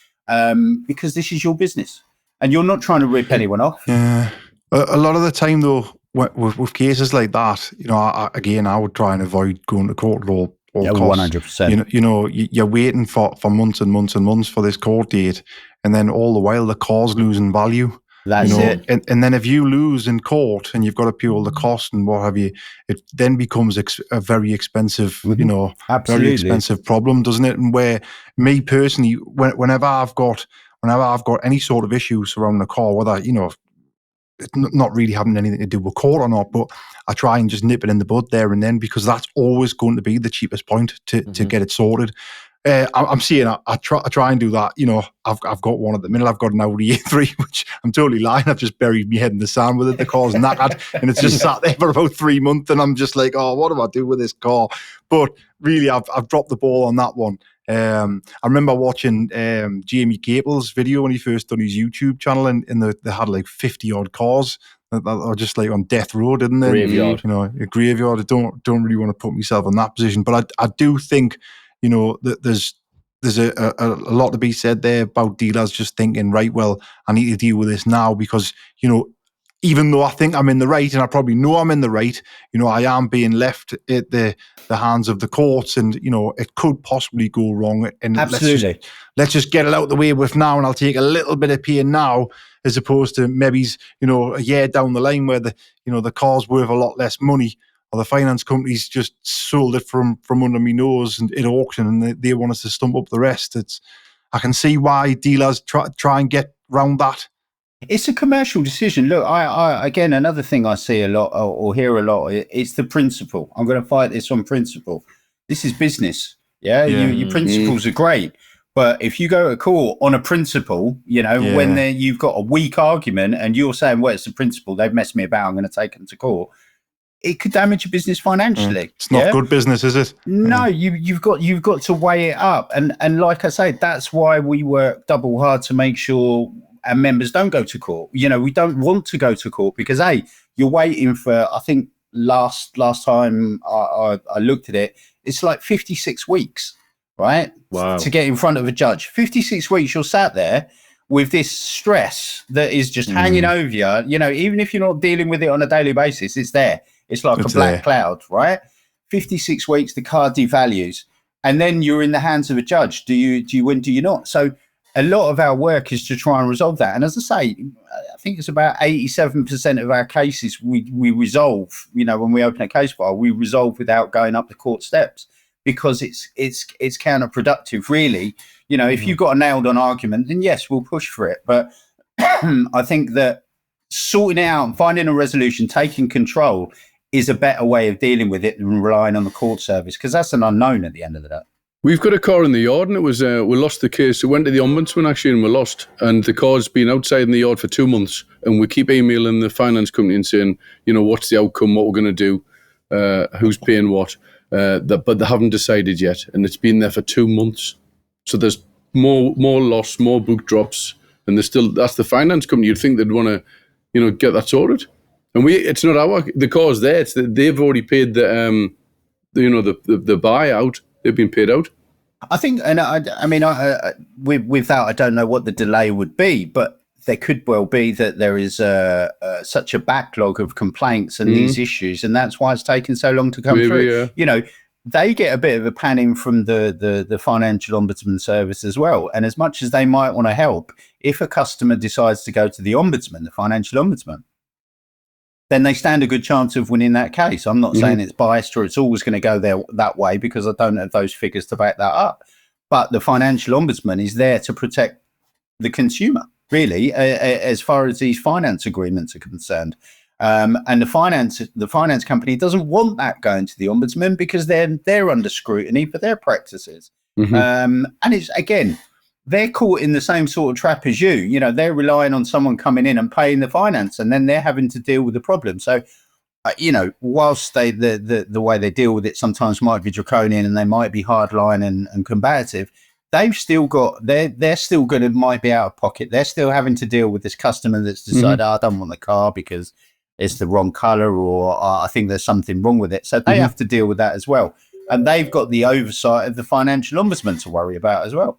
because this is your business and you're not trying to rip anyone off. Yeah. A lot of the time, though, with cases like that, I would try and avoid going to court at all costs. 100%. You're waiting for months and months and months for this court date, and then all the while the car's losing value. That's it. And then if you lose in court and you've got to pay all the costs and what have you, it then becomes a very expensive, Absolutely. very expensive problem, doesn't it? And where me personally, whenever I've got any sort of issue surrounding a car, whether it's not really having anything to do with court or not, but I try and just nip it in the bud there and then, because that's always going to be the cheapest point to get it sorted. I'm seeing I try and do that. I've got one at the minute. I've got an Audi A3, which I'm totally lying. I've just buried my head in the sand with it. The car's knackered and it's just sat there for about 3 months, and I'm just like, oh, what do I do with this car? But really, I've dropped the ball on that one. I remember watching Jamie Capel's video when he first done his YouTube channel, and they had like 50 odd cars that are just like on death row, didn't they? Graveyard. A graveyard. I don't really want to put myself in that position, but I do think that there's a lot to be said there about dealers just thinking, right, well, I need to deal with this now because even though I think I'm in the right, and I probably know I'm in the right, I am being left at the hands of the courts, and it could possibly go wrong. And absolutely, let's just get it out of the way with now, and I'll take a little bit of pain now, as opposed to maybe a year down the line where the car's worth a lot less money, or the finance company's just sold it from under my nose and at auction, and they want us to stump up the rest. I can see why dealers try and get round that. It's a commercial decision. Look, I again, another thing I see a lot or hear a lot, it's the principle. I'm going to fight this on principle. This is business. Yeah. Your principles are great. But if you go to court on a principle, when you've got a weak argument and you're saying, well, it's the principle, they've messed me about, I'm going to take them to court, it could damage your business financially. It's not good business, is it? No, you've got to weigh it up. And like I say, that's why we work double hard to make sure our members don't go to court. We don't want to go to court because you're waiting for, I think last time I looked at it, it's like 56 weeks, right? Wow. To get in front of a judge. 56 weeks you're sat there with this stress that is just hanging over you. Even if you're not dealing with it on a daily basis, it's there. It's like a black cloud, right? 56 weeks, the car devalues. And then you're in the hands of a judge. Do you win? Do you not? So a lot of our work is to try and resolve that. And as I say, I think it's about 87% of our cases we resolve, when we open a case file, we resolve without going up the court steps, because it's counterproductive, really. If you've got a nailed on argument, then yes, we'll push for it. But I think that sorting it out and finding a resolution, taking control, is a better way of dealing with it than relying on the court service, because that's an unknown at the end of the day. We've got a car in the yard, and it was we lost the case. We went to the Ombudsman, actually, and we lost. And the car's been outside in the yard for 2 months, and we keep emailing the finance company and saying, what's the outcome, what we're going to do, who's paying what. But they haven't decided yet, and it's been there for 2 months. So there's more loss, more book drops, and that's the finance company. You'd think they'd want to, get that sorted. And it's not the car's there. They've already paid the buyout. They've been paid out. I think, and with that, I don't know what the delay would be, but there could well be that there is such a backlog of complaints and these issues, and that's why it's taken so long to come through. Yeah. They get a bit of a panning from the financial ombudsman service as well. And as much as they might want to help, if a customer decides to go to the ombudsman, the financial ombudsman, then they stand a good chance of winning that case. I'm not saying it's biased or it's always going to go that way, because I don't have those figures to back that up. But the financial ombudsman is there to protect the consumer, really, as far as these finance agreements are concerned. And the finance company doesn't want that going to the ombudsman, because they're under scrutiny for their practices. And it's, again, they're caught in the same sort of trap as you. They're relying on someone coming in and paying the finance, and then they're having to deal with the problem. So, whilst the way they deal with it sometimes might be draconian and they might be hardline and combative, they've still got, they're still going to might be out of pocket. They're still having to deal with this customer that's decided, I don't want the car because it's the wrong color, or I think there's something wrong with it. So they have to deal with that as well. And they've got the oversight of the financial ombudsman to worry about as well.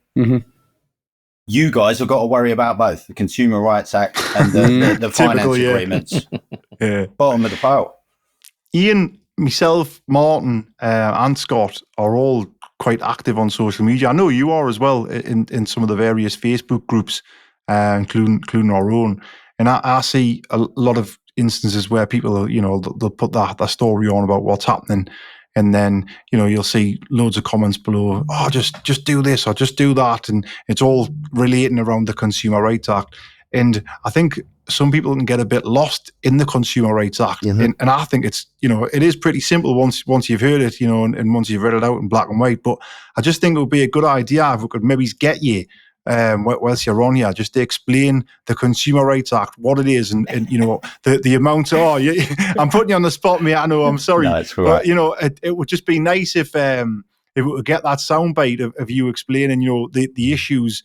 You guys have got to worry about both the Consumer Rights Act and the finance agreements. Bottom of the pile. Ian, myself, Martin, and Scott are all quite active on social media. I know you are as well in some of the various Facebook groups, including our own. And I see a lot of instances where people, they'll put that story on about what's happening, and then you'll see loads of comments below. Oh, just do this or just do that, and it's all relating around the Consumer Rights Act. And I think some people can get a bit lost in the Consumer Rights Act, and I think it's it is pretty simple once you've heard it, and once you've read it out in black and white. But I just think it would be a good idea if we could maybe get you, whilst you're on here, just to explain the Consumer Rights Act, what it is, and the amount. I'm putting you on the spot, mate. I know. I'm sorry, no, it's all right. But it would just be nice if we would get that soundbite of you explaining the issues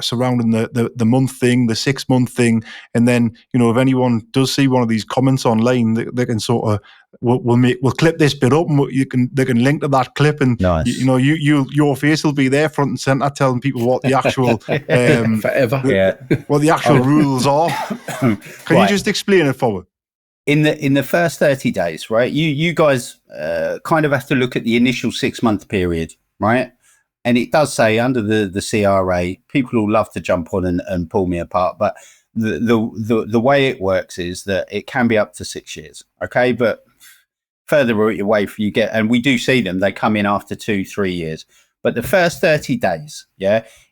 surrounding the month thing, the 6 month thing, and then if anyone does see one of these comments online, they can sort of we'll clip this bit up, and they can link to that clip, and nice. Your face will be there front and center telling people what the actual forever what the actual rules are. Can you just explain it for me? In the first 30 days, right? You guys kind of have to look at the initial 6 month period, right? And it does say under the CRA, people will love to jump on and pull me apart, but the way it works is that it can be up to 6 years, okay? But further away you get, and we do see them, they come in after 2-3 years. But the first 30 days,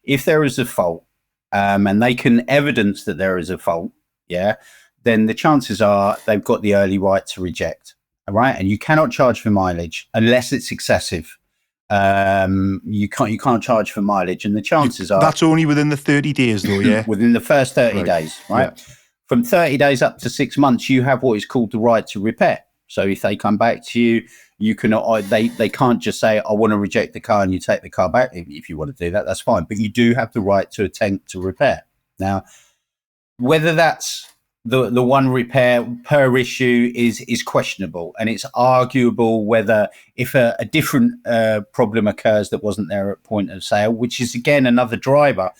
if there is a fault, and they can evidence that there is a fault, then the chances are they've got the early right to reject, all right? And you cannot charge for mileage unless it's excessive. You can't charge for mileage, and the chances are that's only within the 30 days though. Within the first 30 days, right? From 30 days up to 6 months, you have what is called the right to repair. So if they come back to you, you cannot, they can't just say, I want to reject the car, and you take the car back. If you want to do that, that's fine, but you do have the right to attempt to repair. Now, whether that's the one repair per issue is questionable, and it's arguable whether if a different problem occurs that wasn't there at point of sale, which is again another driver,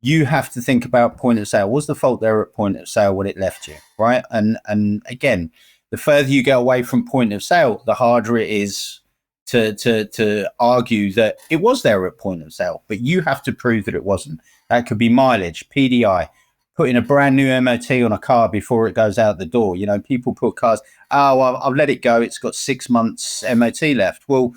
you have to think about point of sale. Was the fault there at point of sale when it left you, right? And again, the further you get away from point of sale, the harder it is to argue that it was there at point of sale, but you have to prove that it wasn't. That could be mileage, PDI, putting a brand new MOT on a car before it goes out the door. People put cars, I'll let it go, it's got 6 months MOT left. Well,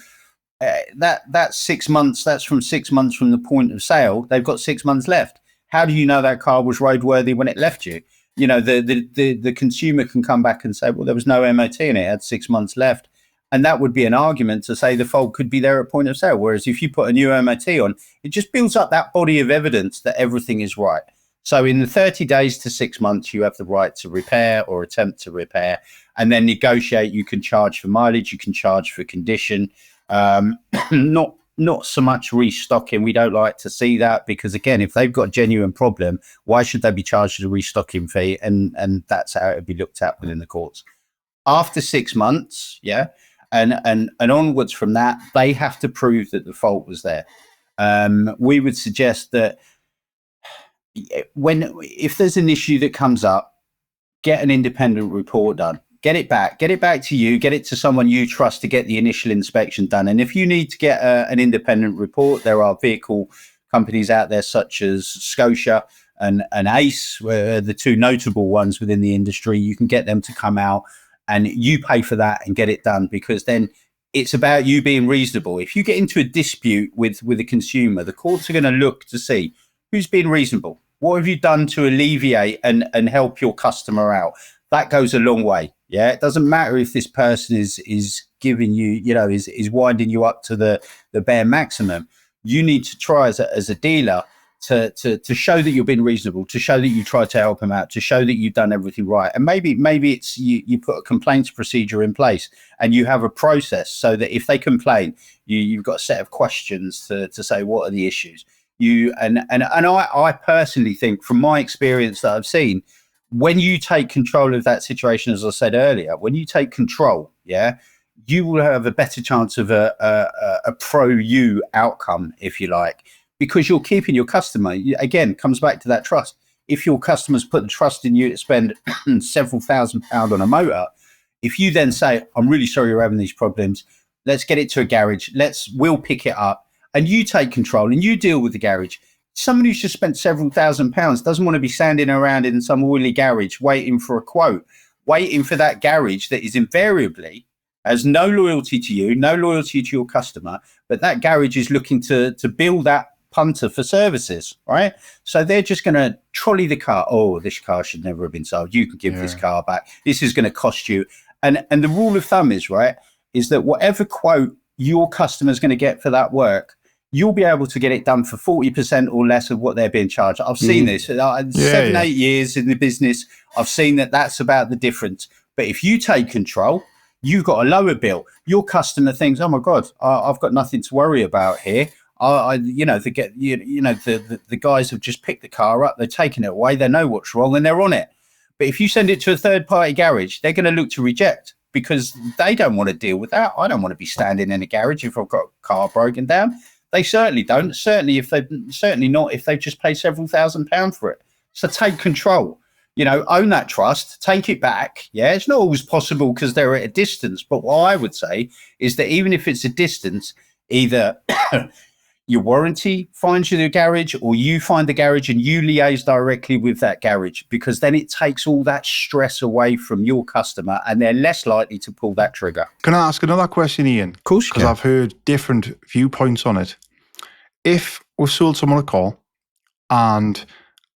that's 6 months, that's from 6 months from the point of sale. They've got 6 months left. How do you know that car was roadworthy when it left you? The consumer can come back and say, well, there was no MOT in it, it had 6 months left. And that would be an argument to say the fault could be there at point of sale. Whereas if you put a new MOT on, it just builds up that body of evidence that everything is right. So in the 30 days to 6 months, you have the right to repair or attempt to repair, and then negotiate. You can charge for mileage, you can charge for condition, not so much restocking. We don't like to see that, because again, if they've got a genuine problem, why should they be charged a restocking fee? And that's how it would be looked at within the courts. After 6 months, and onwards from that, they have to prove that the fault was there. We would suggest that if there's an issue that comes up, get an independent report done. Get it back to you, get it to someone you trust to get the initial inspection done. And if you need to get an independent report, there are vehicle companies out there such as Scotia and Ace, where the two notable ones within the industry. You can get them to come out and you pay for that and get it done, because then it's about you being reasonable. If you get into a dispute with a consumer, the courts are going to look to see who's being reasonable. What have you done to alleviate and help your customer out? That goes a long way. It doesn't matter if this person is giving you, is winding you up to the bare maximum. You need to try as a dealer to show that you're being reasonable, to show that you try to help them out, to show that you've done everything right. And maybe it's you put a complaints procedure in place, and you have a process so that if they complain, you've got a set of questions to say what are the issues. And I personally think, from my experience that I've seen, when you take control of that situation, as I said earlier, when you take control, you will have a better chance of a pro-you outcome, if you like, because you're keeping your customer. Again, comes back to that trust. If your customers put the trust in you to spend several £1,000s on a motor, if you then say, I'm really sorry you're having these problems, let's get it to a garage, we'll pick it up, and you take control and you deal with the garage. Someone who's just spent several £1,000s doesn't want to be standing around in some oily garage waiting for a quote, waiting for that garage that is invariably has no loyalty to you, no loyalty to your customer, but that garage is looking to bill that punter for services, right? So they're just going to trolley the car. Oh, this car should never have been sold. You can give this car back. This is going to cost you. And the rule of thumb is, right, is that whatever quote your customer's going to get for that work, you'll be able to get it done for 40% or less of what they're being charged. I've seen this. 8 years in the business, I've seen that's about the difference. But if you take control, you've got a lower bill. Your customer thinks, oh my God, I've got nothing to worry about here. The guys have just picked the car up, they're taking it away, they know what's wrong, and they're on it. But if you send it to a third-party garage, they're going to look to reject because they don't want to deal with that. I don't want to be standing in a garage if I've got a car broken down. They certainly don't. Certainly not if they've just paid several £1,000s for it. So take control. Own that trust, take it back. Yeah, it's not always possible because they're at a distance. But what I would say is that even if it's a distance, either your warranty finds you the garage or you find the garage and you liaise directly with that garage, because then it takes all that stress away from your customer and they're less likely to pull that trigger. Can I ask another question, Ian? Of course you can. Because I've heard different viewpoints on it. If we've sold someone a car and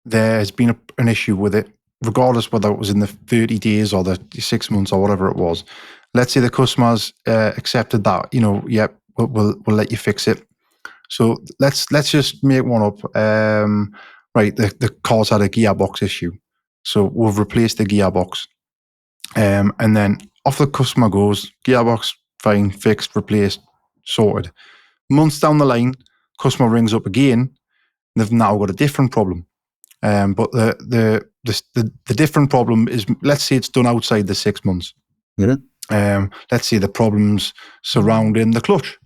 there's been an issue with it, regardless whether it was in the 30 days or the 6 months or whatever it was, let's say the customer's accepted that, we'll let you fix it. So let's just make one up. Right, the car's had a gearbox issue, so we've replaced the gearbox, and then off the customer goes. Gearbox fine, fixed, replaced, sorted. Months down the line, customer rings up again. They've now got a different problem, but the different problem is, let's say it's done outside the 6 months. Yeah. Let's say the problems surrounding the clutch.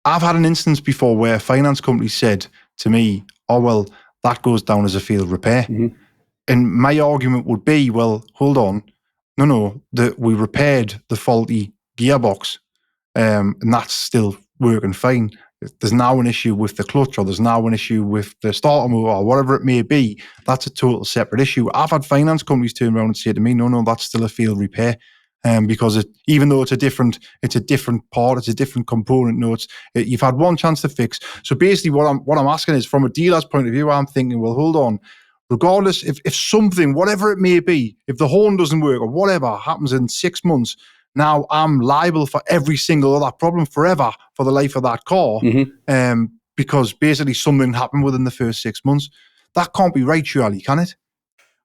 I've had an instance before where a finance company said to me, oh, well, that goes down as a failed repair. Mm-hmm. And my argument would be, well, hold on. No, that we repaired the faulty gearbox, and that's still working fine. There's now an issue with the clutch, or there's now an issue with the starter motor, or whatever it may be. That's a total separate issue. I've had finance companies turn around and say to me, no, that's still a failed repair. Because even though it's a different part, it's a different component. No, you've had one chance to fix. So basically, what I'm asking is, from a dealer's point of view, I'm thinking, well, hold on. Regardless, if something, whatever it may be, if the horn doesn't work or whatever happens in 6 months, now I'm liable for every single other problem forever for the life of that car, because basically something happened within the first 6 months. That can't be right, surely, can it?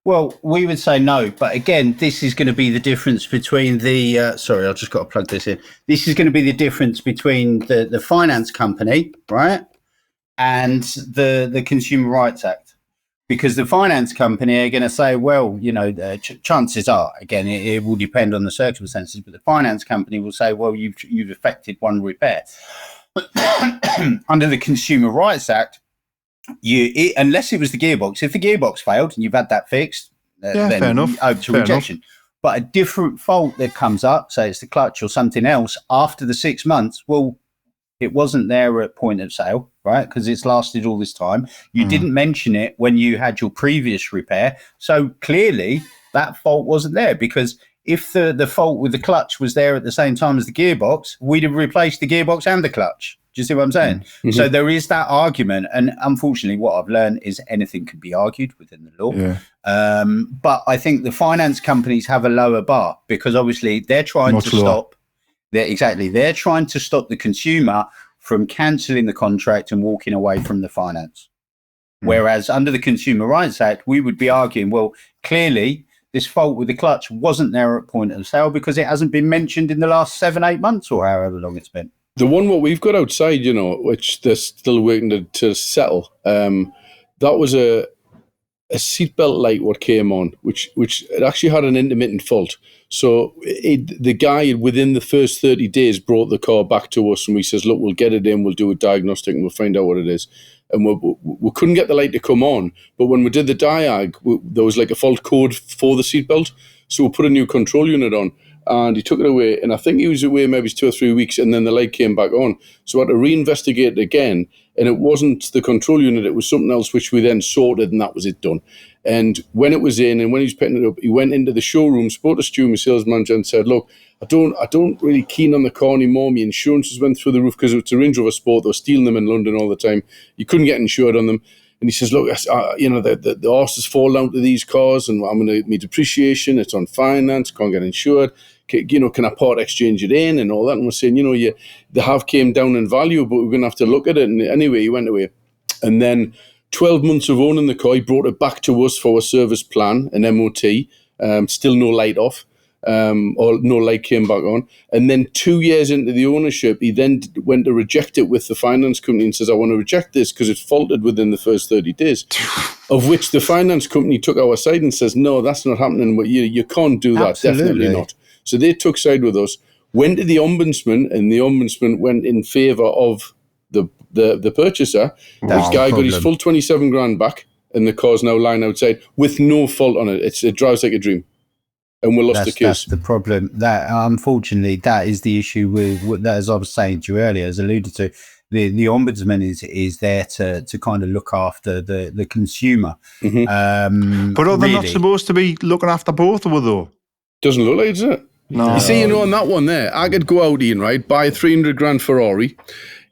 Well, we would say no, but again, this is going to be the difference between the. Sorry, I've just got to plug this in. This is going to be the difference between the finance company, right, and the Consumer Rights Act, because the finance company are going to say, well, chances are, again, it will depend on the circumstances, but the finance company will say, well, you've affected one repair. Under the Consumer Rights Act, unless it was the gearbox, if the gearbox failed and you've had that fixed, then fair enough. Over to rejection. But a different fault that comes up, say it's the clutch or something else, after the 6 months, well, it wasn't there at point of sale, right? Because it's lasted all this time. You didn't mention it when you had your previous repair. So clearly that fault wasn't there, because if the fault with the clutch was there at the same time as the gearbox, we'd have replaced the gearbox and the clutch. Do you see what I'm saying? Mm-hmm. So there is that argument. And unfortunately, what I've learned is anything can be argued within the law. Yeah. But I think the finance companies have a lower bar, because obviously they're trying to stop. They're trying to stop the consumer from cancelling the contract and walking away from the finance. Whereas under the Consumer Rights Act, we would be arguing, well, clearly this fault with the clutch wasn't there at point of sale because it hasn't been mentioned in the last 7-8 months or however long it's been. The one what we've got outside, which they're still waiting to settle, that was a seatbelt light what came on, which it actually had an intermittent fault. So the guy within the first 30 days brought the car back to us, and we says, look, we'll get it in, we'll do a diagnostic, and we'll find out what it is. And we couldn't get the light to come on, but when we did the diag, there was like a fault code for the seatbelt. So we put a new control unit on, and he took it away, and I think he was away maybe 2 or 3 weeks, and then the light came back on. So I had to reinvestigate it again, and it wasn't the control unit, it was something else, which we then sorted, and that was it done. And when it was in, and when he was picking it up, he went into the showroom, spoke to Stu, my sales manager, and said, look, I don't really keen on the car anymore. My insurances went through the roof because it's a Range Rover Sport. They were stealing them in London all the time. You couldn't get insured on them. And he says, look, the horses fall down to these cars, and I'm going to need depreciation. It's on finance, can't get insured. Can I part exchange it in and all that? And we're saying, they have came down in value, but we're going to have to look at it. And anyway, he went away. And then 12 months of owning the car, he brought it back to us for a service plan, an MOT, still no light off. Or no light came back on. And then 2 years into the ownership, he then went to reject it with the finance company and says, I want to reject this because it's faulted within the first 30 days. Of which the finance company took our side and says, no, that's not happening. You can't do that. Absolutely. Definitely not. So they took side with us, went to the Ombudsman, and the Ombudsman went in favour of the purchaser. This guy got his full 27 grand back, and the car's now lying outside with no fault on it. It drives like a dream. And we lost the case. That's the problem. That unfortunately, that is the issue with that. As I was saying to you earlier, as alluded to, the ombudsman is there to kind of look after the consumer. Mm-hmm. But are they not supposed to be looking after both of them, though? Doesn't look like it, does it? No. You see, on that one there, I could go out, Ian, right, buy a 300 grand Ferrari.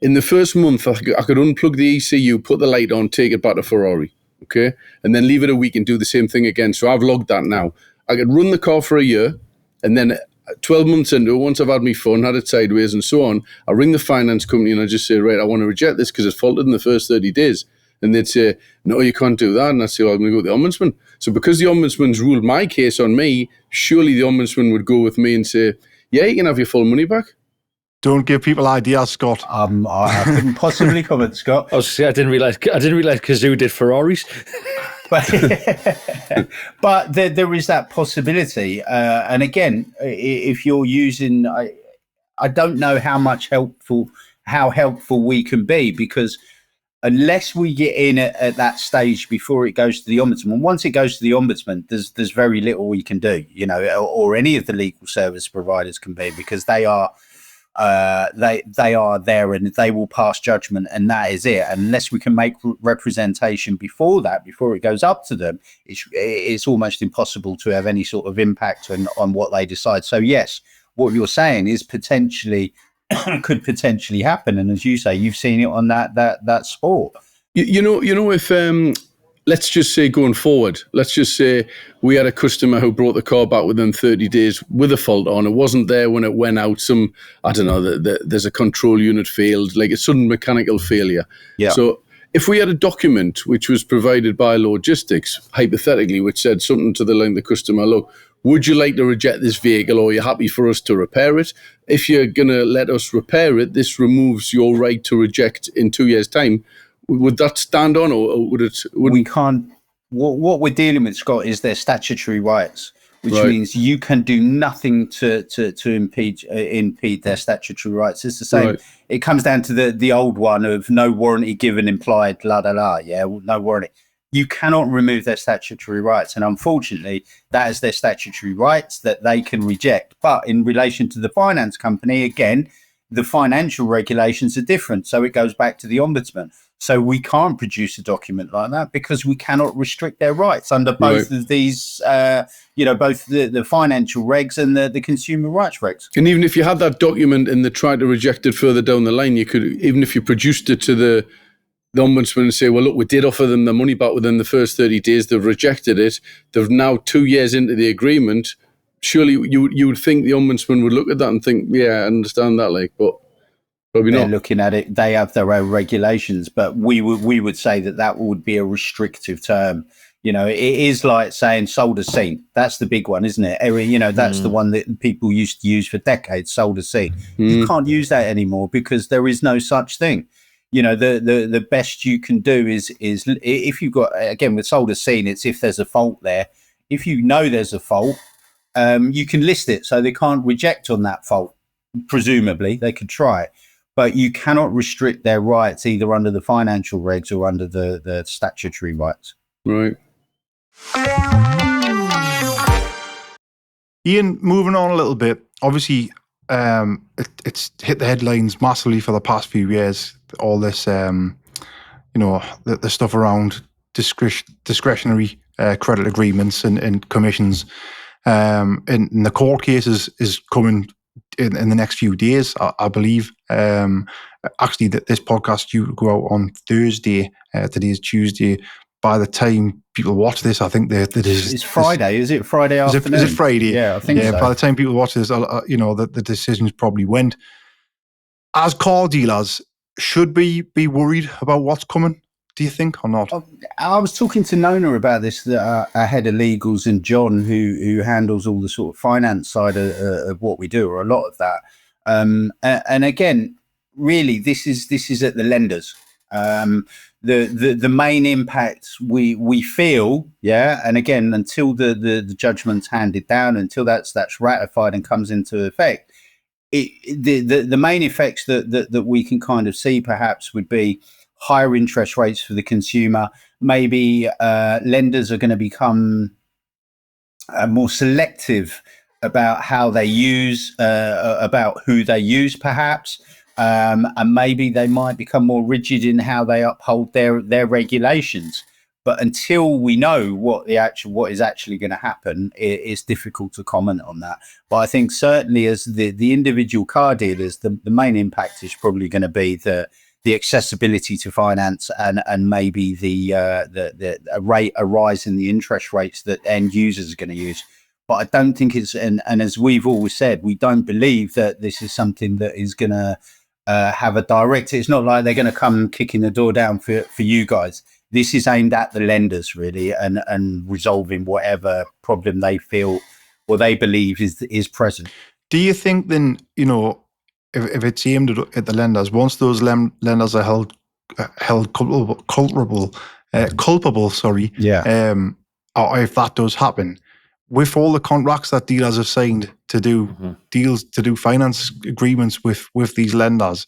In the first month, I could unplug the ECU, put the light on, take it back to Ferrari, okay, and then leave it a week and do the same thing again. So I've logged that now. I could run the car for a year, and then 12 months into it, once I've had my fun, had it sideways and so on, I ring the finance company and I just say, right, I want to reject this because it's faulted in the first 30 days. And they'd say, no, you can't do that. And I say, well, I'm going to go to the Ombudsman. So because the Ombudsman's ruled my case on me, surely the Ombudsman would go with me and say, yeah, you can have your full money back. Don't give people ideas, Scott. I couldn't possibly comment, Scott. I didn't realize Kazoo did Ferraris. But there is that possibility. And again, if you're using, I don't know how helpful we can be, because unless we get in at that stage before it goes to the Ombudsman, once it goes to the Ombudsman, there's very little we can do, or any of the legal service providers can be, because they are they are there and they will pass judgment, and that is it. Unless we can make representation before it goes up to them, it's almost impossible to have any sort of impact on what they decide. So yes, what you're saying is could potentially happen, and as you say, you've seen it on that sport. If let's just say going forward, let's just say we had a customer who brought the car back within 30 days with a fault on. It wasn't there when it went out. There's a control unit failed, like a sudden mechanical failure. Yeah. So if we had a document which was provided by Lawgistics, hypothetically, which said something to the line, the customer, look, would you like to reject this vehicle, or are you happy for us to repair it? If you're going to let us repair it, this removes your right to reject in 2 years' time. Would that stand on, or would it? We can't. What we're dealing with, Scott, is their statutory rights, which means you can do nothing to impede their statutory rights. It's the same. Right. It comes down to the old one of no warranty given, implied, yeah, no warranty. You cannot remove their statutory rights, and unfortunately, that is their statutory rights that they can reject. But in relation to the finance company, again, the financial regulations are different, so it goes back to the Ombudsman. So we can't produce a document like that because we cannot restrict their rights under both of these, both the financial regs and the consumer rights regs. And even if you had that document and they tried to reject it further down the line, you could, even if you produced it to the Ombudsman and say, well, look, we did offer them the money back within the first 30 days. They've rejected it. They're now 2 years into the agreement. Surely you would think the Ombudsman would look at that and think, yeah, I understand that, but probably they're not. Looking at it, they have their own regulations, but we would say that would be a restrictive term. It is like saying sold as seen. That's the big one, isn't it? That's the one that people used to use for decades, sold as seen. You can't use that anymore because there is no such thing. the best you can do is if you've got, again, with sold as seen, it's if there's a fault there. If you know there's a fault, you can list it so they can't reject on that fault. Presumably, they could try it, but you cannot restrict their rights either under the financial regs or under the statutory rights. Right. Ian, moving on a little bit, obviously it's hit the headlines massively for the past few years, all this, the stuff around discretionary credit agreements and commissions. And the court cases is coming in the next few days, I believe. Actually, this podcast due to go out on Thursday. Today's Tuesday. By the time people watch this, I think it's Friday. Is it Friday afternoon? Is it Friday? Yeah, I think so. By the time people watch this, the decisions probably went. As car dealers, should we be worried about what's coming? Do you think, or not? I was talking to Nona about this, our head of legals, and John, who handles all the sort of finance side of what we do, or a lot of that. And again, really, this is at the lenders. The main impact we feel, and again, until the judgment's handed down, until that's ratified and comes into effect, the main effects that we can kind of see perhaps would be higher interest rates for the consumer. Maybe lenders are going to become more selective about how they use, about who they use, perhaps. And maybe they might become more rigid in how they uphold their regulations. But until we know what is actually going to happen, it's difficult to comment on that. But I think certainly as the individual car dealers, the main impact is probably going to be the accessibility to finance and maybe a rise in the interest rates that end users are going to use. But I don't think it's, and as we've always said, we don't believe that this is something that is going to have a direct. It's not like they're going to come kicking the door down for you guys. This is aimed at the lenders really, and resolving whatever problem they feel or they believe is present. Do you think then, if it's aimed at the lenders, once those lenders are held culpable, or if that does happen, with all the contracts that dealers have signed to do deals, to do finance agreements with these lenders,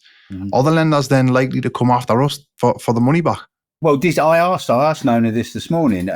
are the lenders then likely to come after us for the money back? Well, I asked Nona this morning,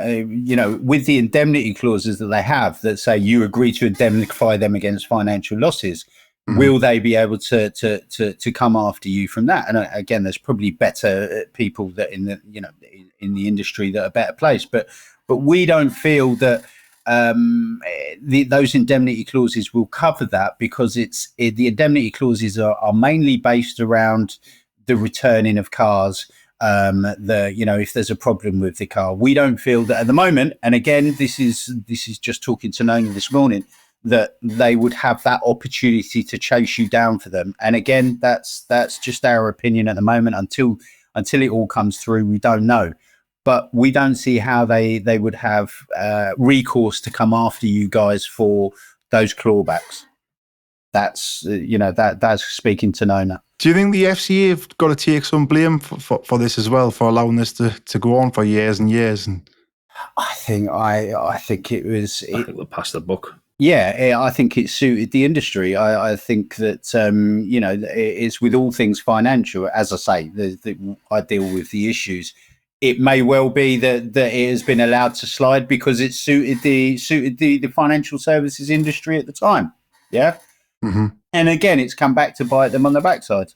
with the indemnity clauses that they have that say you agree to indemnify them against financial losses, will they be able to come after you from that? And again, there's probably better people that in the industry that are better placed, but we don't feel that those indemnity clauses will cover that, because the indemnity clauses are mainly based around the returning of cars. If there's a problem with the car, we don't feel that at the moment. And again, this is just talking to Nona this morning, that they would have that opportunity to chase you down for them. And again, that's just our opinion at the moment. Until it all comes through, we don't know. But we don't see how they would have recourse to come after you guys for those clawbacks. That's that's speaking to Nona. Do you think the FCA have got to take some blame for this as well, for allowing this to go on for years and years? And I think it was. I think they'll pass the buck. Yeah, I think it suited the industry. I think that it's with all things financial. As I say, I deal with the issues. It may well be that it has been allowed to slide because it suited the financial services industry at the time. Yeah. Mm-hmm. And again, it's come back to bite them on the backside.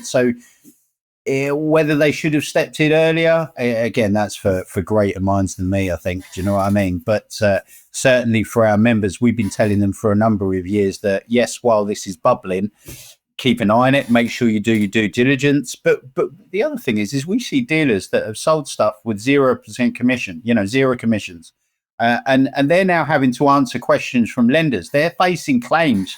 So whether they should have stepped in earlier, again, that's for greater minds than me, I think. Do you know what I mean? But certainly for our members, we've been telling them for a number of years that, yes, while this is bubbling, keep an eye on it, make sure you do your due diligence. But the other thing is we see dealers that have sold stuff with 0% commission, zero commissions. And they're now having to answer questions from lenders. They're facing claims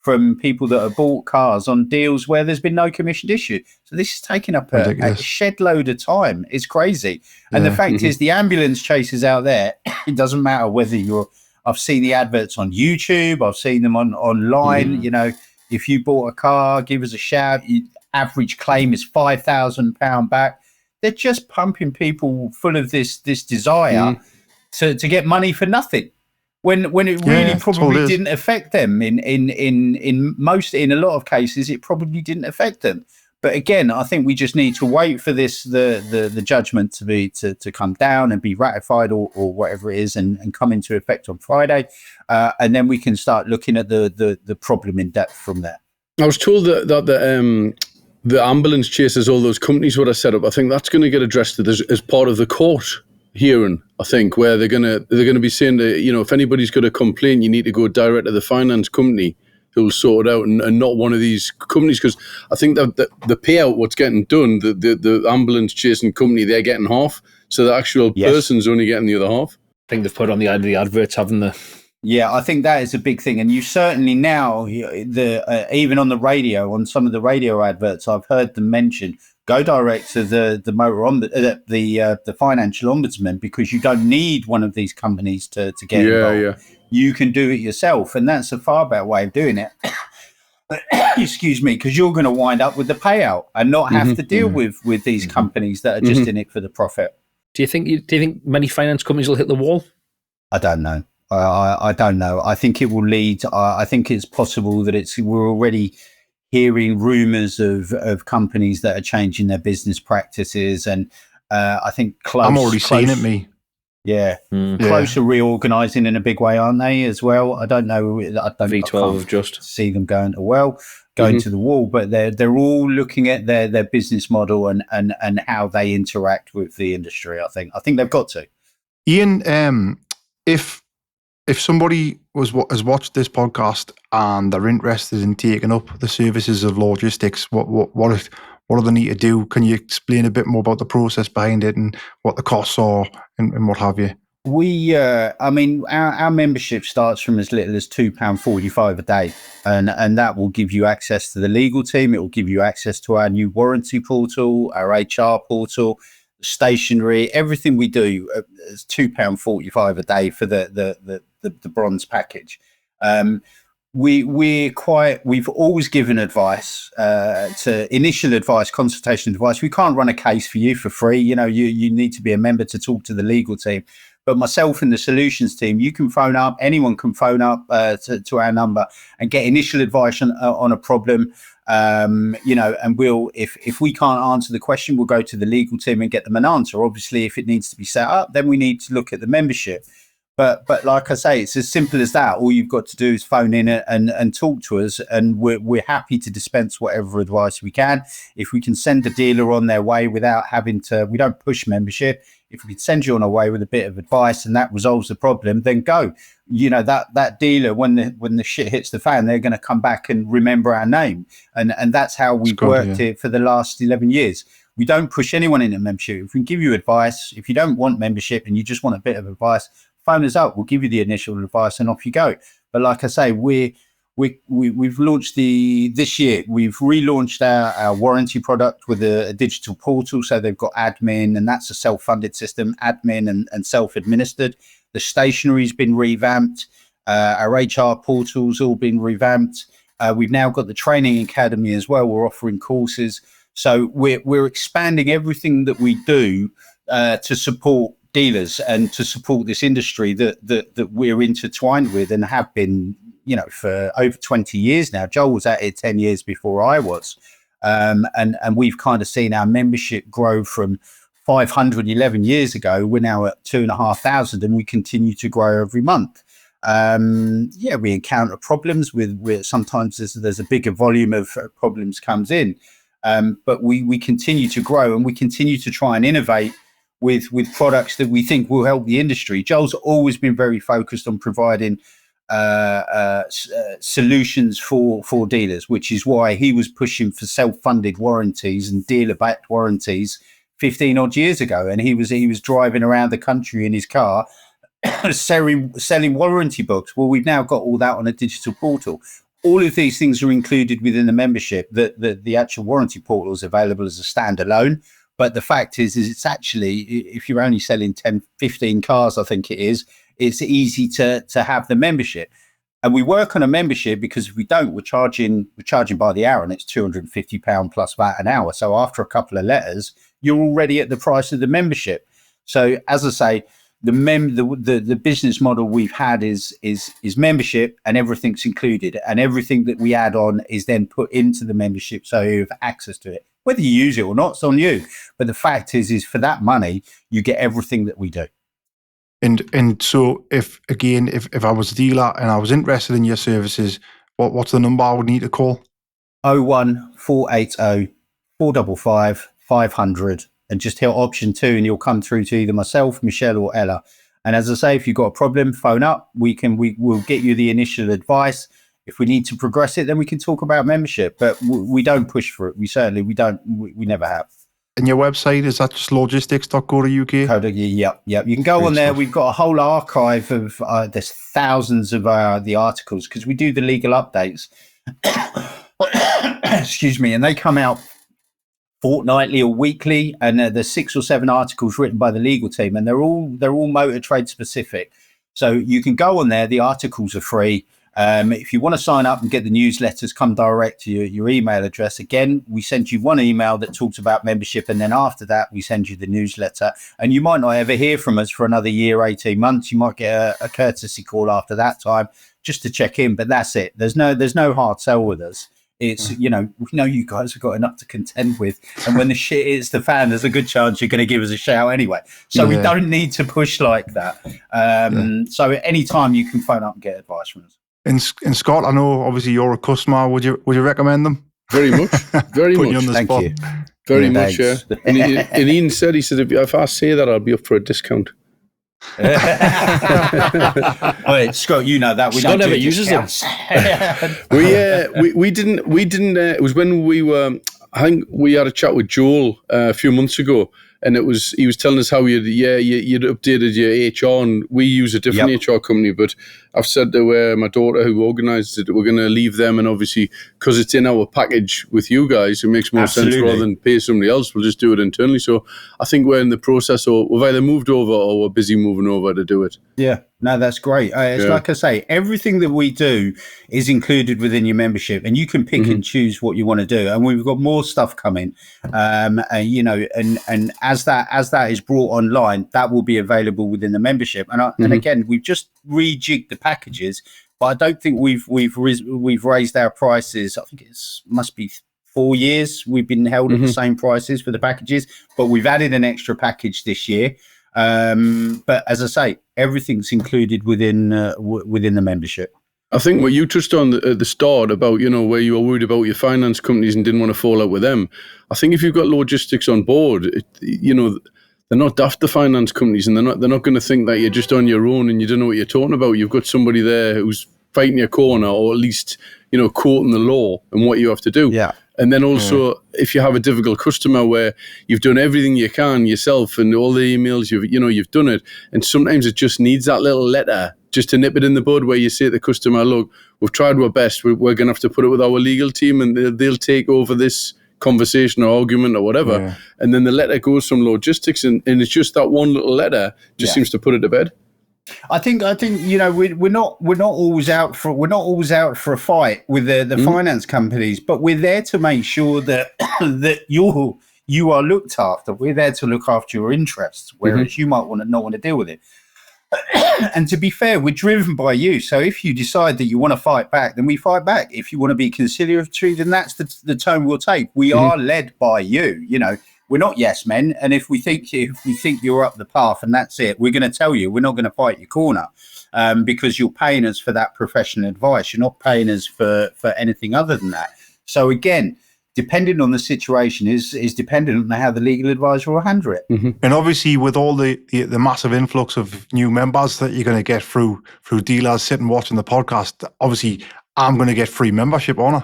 from people that have bought cars on deals where there's been no commission issue. So this is taking up a shed load of time. It's crazy. And the fact is, the ambulance chasers out there, it doesn't matter whether I've seen the adverts on YouTube, I've seen them online, if you bought a car, give us a shout. average claim is £5,000 back. They're just pumping people full of this desire to get money for nothing, when it really probably didn't affect them. In a lot of cases, it probably didn't affect them. But again, I think we just need to wait for the judgment to come down and be ratified or whatever it is and come into effect on Friday, and then we can start looking at the problem in depth from there. I was told that the ambulance chases, all those companies what I set up, I think that's going to get addressed as part of the court hearing, I think, where they're going to be saying that, if anybody's got a complaint, you need to go direct to the finance company who'll sort it out, and not one of these companies, because I think that the payout, what's getting done, the ambulance chasing company, they're getting half, so the actual person's only getting the other half. I think they've put on the adverts, haven't they? Yeah, I think that is a big thing, and you certainly now even on the radio, on some of the radio adverts, I've heard them mention go direct to the financial ombudsman, because you don't need one of these companies to get involved. Yeah. You can do it yourself, and that's a far better way of doing it. Excuse me, because you're going to wind up with the payout and not have to deal with these companies that are just in it for the profit. Do you think many finance companies will hit the wall? I don't know. I don't know. I think it will lead. I think it's possible that we're already hearing rumours of companies that are changing their business practices, and I think I'm already seeing it. Me. Yeah, Close are reorganising in a big way, aren't they? As well, I don't know. V12 have just see them going to the wall, but they're all looking at their business model and how they interact with the industry. I think they've got to. Ian, if somebody has watched this podcast and they're interested in taking up the services of Lawgistics, what do they need to do? Can you explain a bit more about the process behind it and what the costs are and what have you? Our membership starts from as little as £2.45 a day, and that will give you access to the legal team. It will give you access to our new warranty portal, our HR portal, stationery, everything we do is £2.45 a day for the bronze package. We've always given advice, to initial advice, consultation advice. We can't run a case for you for free. You need to be a member to talk to the legal team. But myself and the solutions team, you can phone up. Anyone can phone up to our number and get initial advice on a problem. And we'll, if we can't answer the question, we'll go to the legal team and get them an answer. Obviously, if it needs to be set up, then we need to look at the membership. But like I say, it's as simple as that. All you've got to do is phone in and talk to us, and we're happy to dispense whatever advice we can. If we can send a dealer on their way without having to, we don't push membership. If we can send you on our way with a bit of advice and that resolves the problem, then go. That dealer, when the shit hits the fan, they're going to come back and remember our name. And that's how we've worked it for the last 11 years. We don't push anyone into membership. If we can give you advice, if you don't want membership and you just want a bit of advice, phone us up. We'll give you the initial advice and off you go. But like I say, we've launched this year. We've relaunched our warranty product with a digital portal. So they've got admin, and that's a self-funded system, admin and self-administered. The stationery's been revamped. Our HR portal's all been revamped. We've now got the training academy as well. We're offering courses. So we're expanding everything that we do to support dealers and to support this industry that we're intertwined with and have been, for over 20 years now. Joel was at it 10 years before I was. And we've kind of seen our membership grow from 500 11 years ago. We're now at 2,500 and we continue to grow every month. We encounter problems with sometimes there's a bigger volume of problems comes in. But we continue to grow and we continue to try and innovate with products that we think will help the industry. Joel's always been very focused on providing solutions for dealers, which is why he was pushing for self-funded warranties and dealer-backed warranties 15 odd years ago. And he was driving around the country in his car selling warranty books. Well, we've now got all that on a digital portal. All of these things are included within the membership. The actual warranty portal is available as a standalone. But the fact is it's actually, if you're only selling 10, 15 cars, I think it is, it's easy to have the membership. And we work on a membership because if we don't, we're charging by the hour, and it's £250 plus VAT an hour. So after a couple of letters, you're already at the price of the membership. So as I say, the business model we've had is membership, and everything's included, and everything that we add on is then put into the membership, so you have access to it. Whether you use it or not, it's on you. But the fact is for that money, you get everything that we do. And so if I was a dealer and I was interested in your services, what's the number I would need to call? 01480 455 500, and just hit option 2, and you'll come through to either myself, Michelle, or Ella. And as I say, if you've got a problem, phone up. We'll get you the initial advice. If we need to progress it, then we can talk about membership. But we don't push for it. We never have. And your website, is that just lawgistics.co.uk? Yep. You can go on there. We've got a whole archive of there's thousands of the articles, because we do the legal updates. Excuse me, and they come out fortnightly or weekly, and there's 6 or 7 articles written by the legal team, and they're all motor trade specific. So you can go on there. The articles are free. If you want to sign up and get the newsletters, come direct to your email address. Again, we send you one email that talks about membership, and then after that, we send you the newsletter. And you might not ever hear from us for another year, 18 months. You might get a courtesy call after that time just to check in, but that's it. There's no hard sell with us. It's, we know you guys have got enough to contend with. And when the shit hits the fan, there's a good chance you're going to give us a shout anyway. So we don't need to push like that. So at any time you can phone up and get advice from us. And Scott, I know obviously you're a customer. Would you recommend them? Very much. Very much. You on the Thank spot. you. Very much, yeah. And Ian said, if I say that, I'll be up for a discount. Wait, Scott, you know that we Scott don't never do uses them. we didn't. It was when we were. I think we had a chat with Joel a few months ago, and he was telling us how you'd updated your HR, and we use a different HR company. But I've said to my daughter who organised it, we're going to leave them, and obviously because it's in our package with you guys, it makes more sense rather than pay somebody else. We'll just do it internally. So I think we're in the process, or we've either moved over or we're busy moving over to do it. Yeah, no, that's great. It's like I say, everything that we do is included within your membership, and you can pick and choose what you want to do. And we've got more stuff coming, and as that is brought online, that will be available within the membership. And again, we've just rejigged the packages, but I don't think we've raised our prices. I think must be 4 years we've been held at the same prices for the packages, but we've added an extra package this year. But as I say, everything's included within the membership. I think what you touched on at the start about, where you were worried about your finance companies and didn't want to fall out with them. I think if you've got Lawgistics on board, they're not daft, the finance companies, and they're not going to think that you're just on your own and you don't know what you're talking about. You've got somebody there who's fighting your corner, or at least, quoting the law and what you have to do. Yeah. And then also, if you have a difficult customer where you've done everything you can yourself and all the emails, you've done it, and sometimes it just needs that little letter just to nip it in the bud, where you say to the customer, look, we've tried our best, we're going to have to put it with our legal team, and they'll take over this conversation or argument or whatever. Yeah. And then the letter goes from Lawgistics, and it's just that one little letter just seems to put it to bed. I think we're not always out for a fight with the finance companies, but we're there to make sure that that you are looked after. We're there to look after your interests, whereas you might not want to deal with it. And to be fair, we're driven by you. So if you decide that you want to fight back, then we fight back. If you want to be conciliatory, then that's the tone we'll take. We are led by you. We're not yes men, and if we think you're up the path and that's it, we're going to tell you. We're not going to fight your corner, because you're paying us for that professional advice. You're not paying us for anything other than that. So again, depending on the situation is dependent on how the legal advisor will handle it. And obviously, with all the massive influx of new members that you're going to get through dealers sitting watching the podcast, obviously, I'm going to get free membership on it.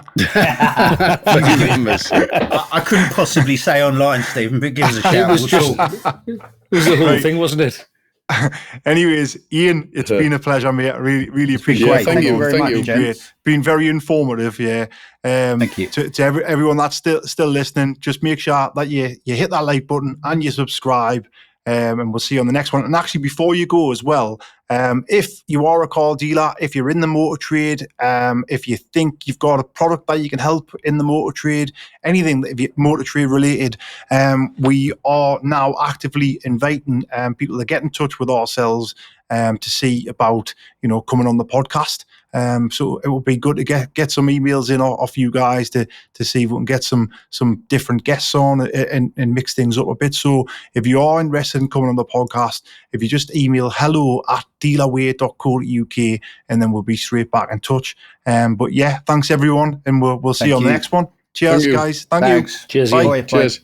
I couldn't possibly say online, Stephen, but give us a shout. It was the whole thing, wasn't it? Anyways, Ian, it's been a pleasure, mate. I really appreciate it. Thank you very much, gents. Been very informative, yeah. Thank you. To everyone that's still listening, just make sure that you hit that like button and you subscribe. and we'll see you on the next one. And actually, before you go as well, if you are a car dealer, if you're in the motor trade, if you think you've got a product that you can help in the motor trade, anything that motor trade related, we are now actively inviting people to get in touch with ourselves to see about, coming on the podcast. So it would be good to get some emails in off you guys to see if we can get some different guests on and mix things up a bit. So if you are interested in coming on the podcast, if you just email hello@dealerway.co.uk, and then we'll be straight back in touch. But yeah, thanks everyone, and we'll see you on the next one. Cheers, guys. Thank you. Thanks. Cheers. Bye. Ian. Cheers.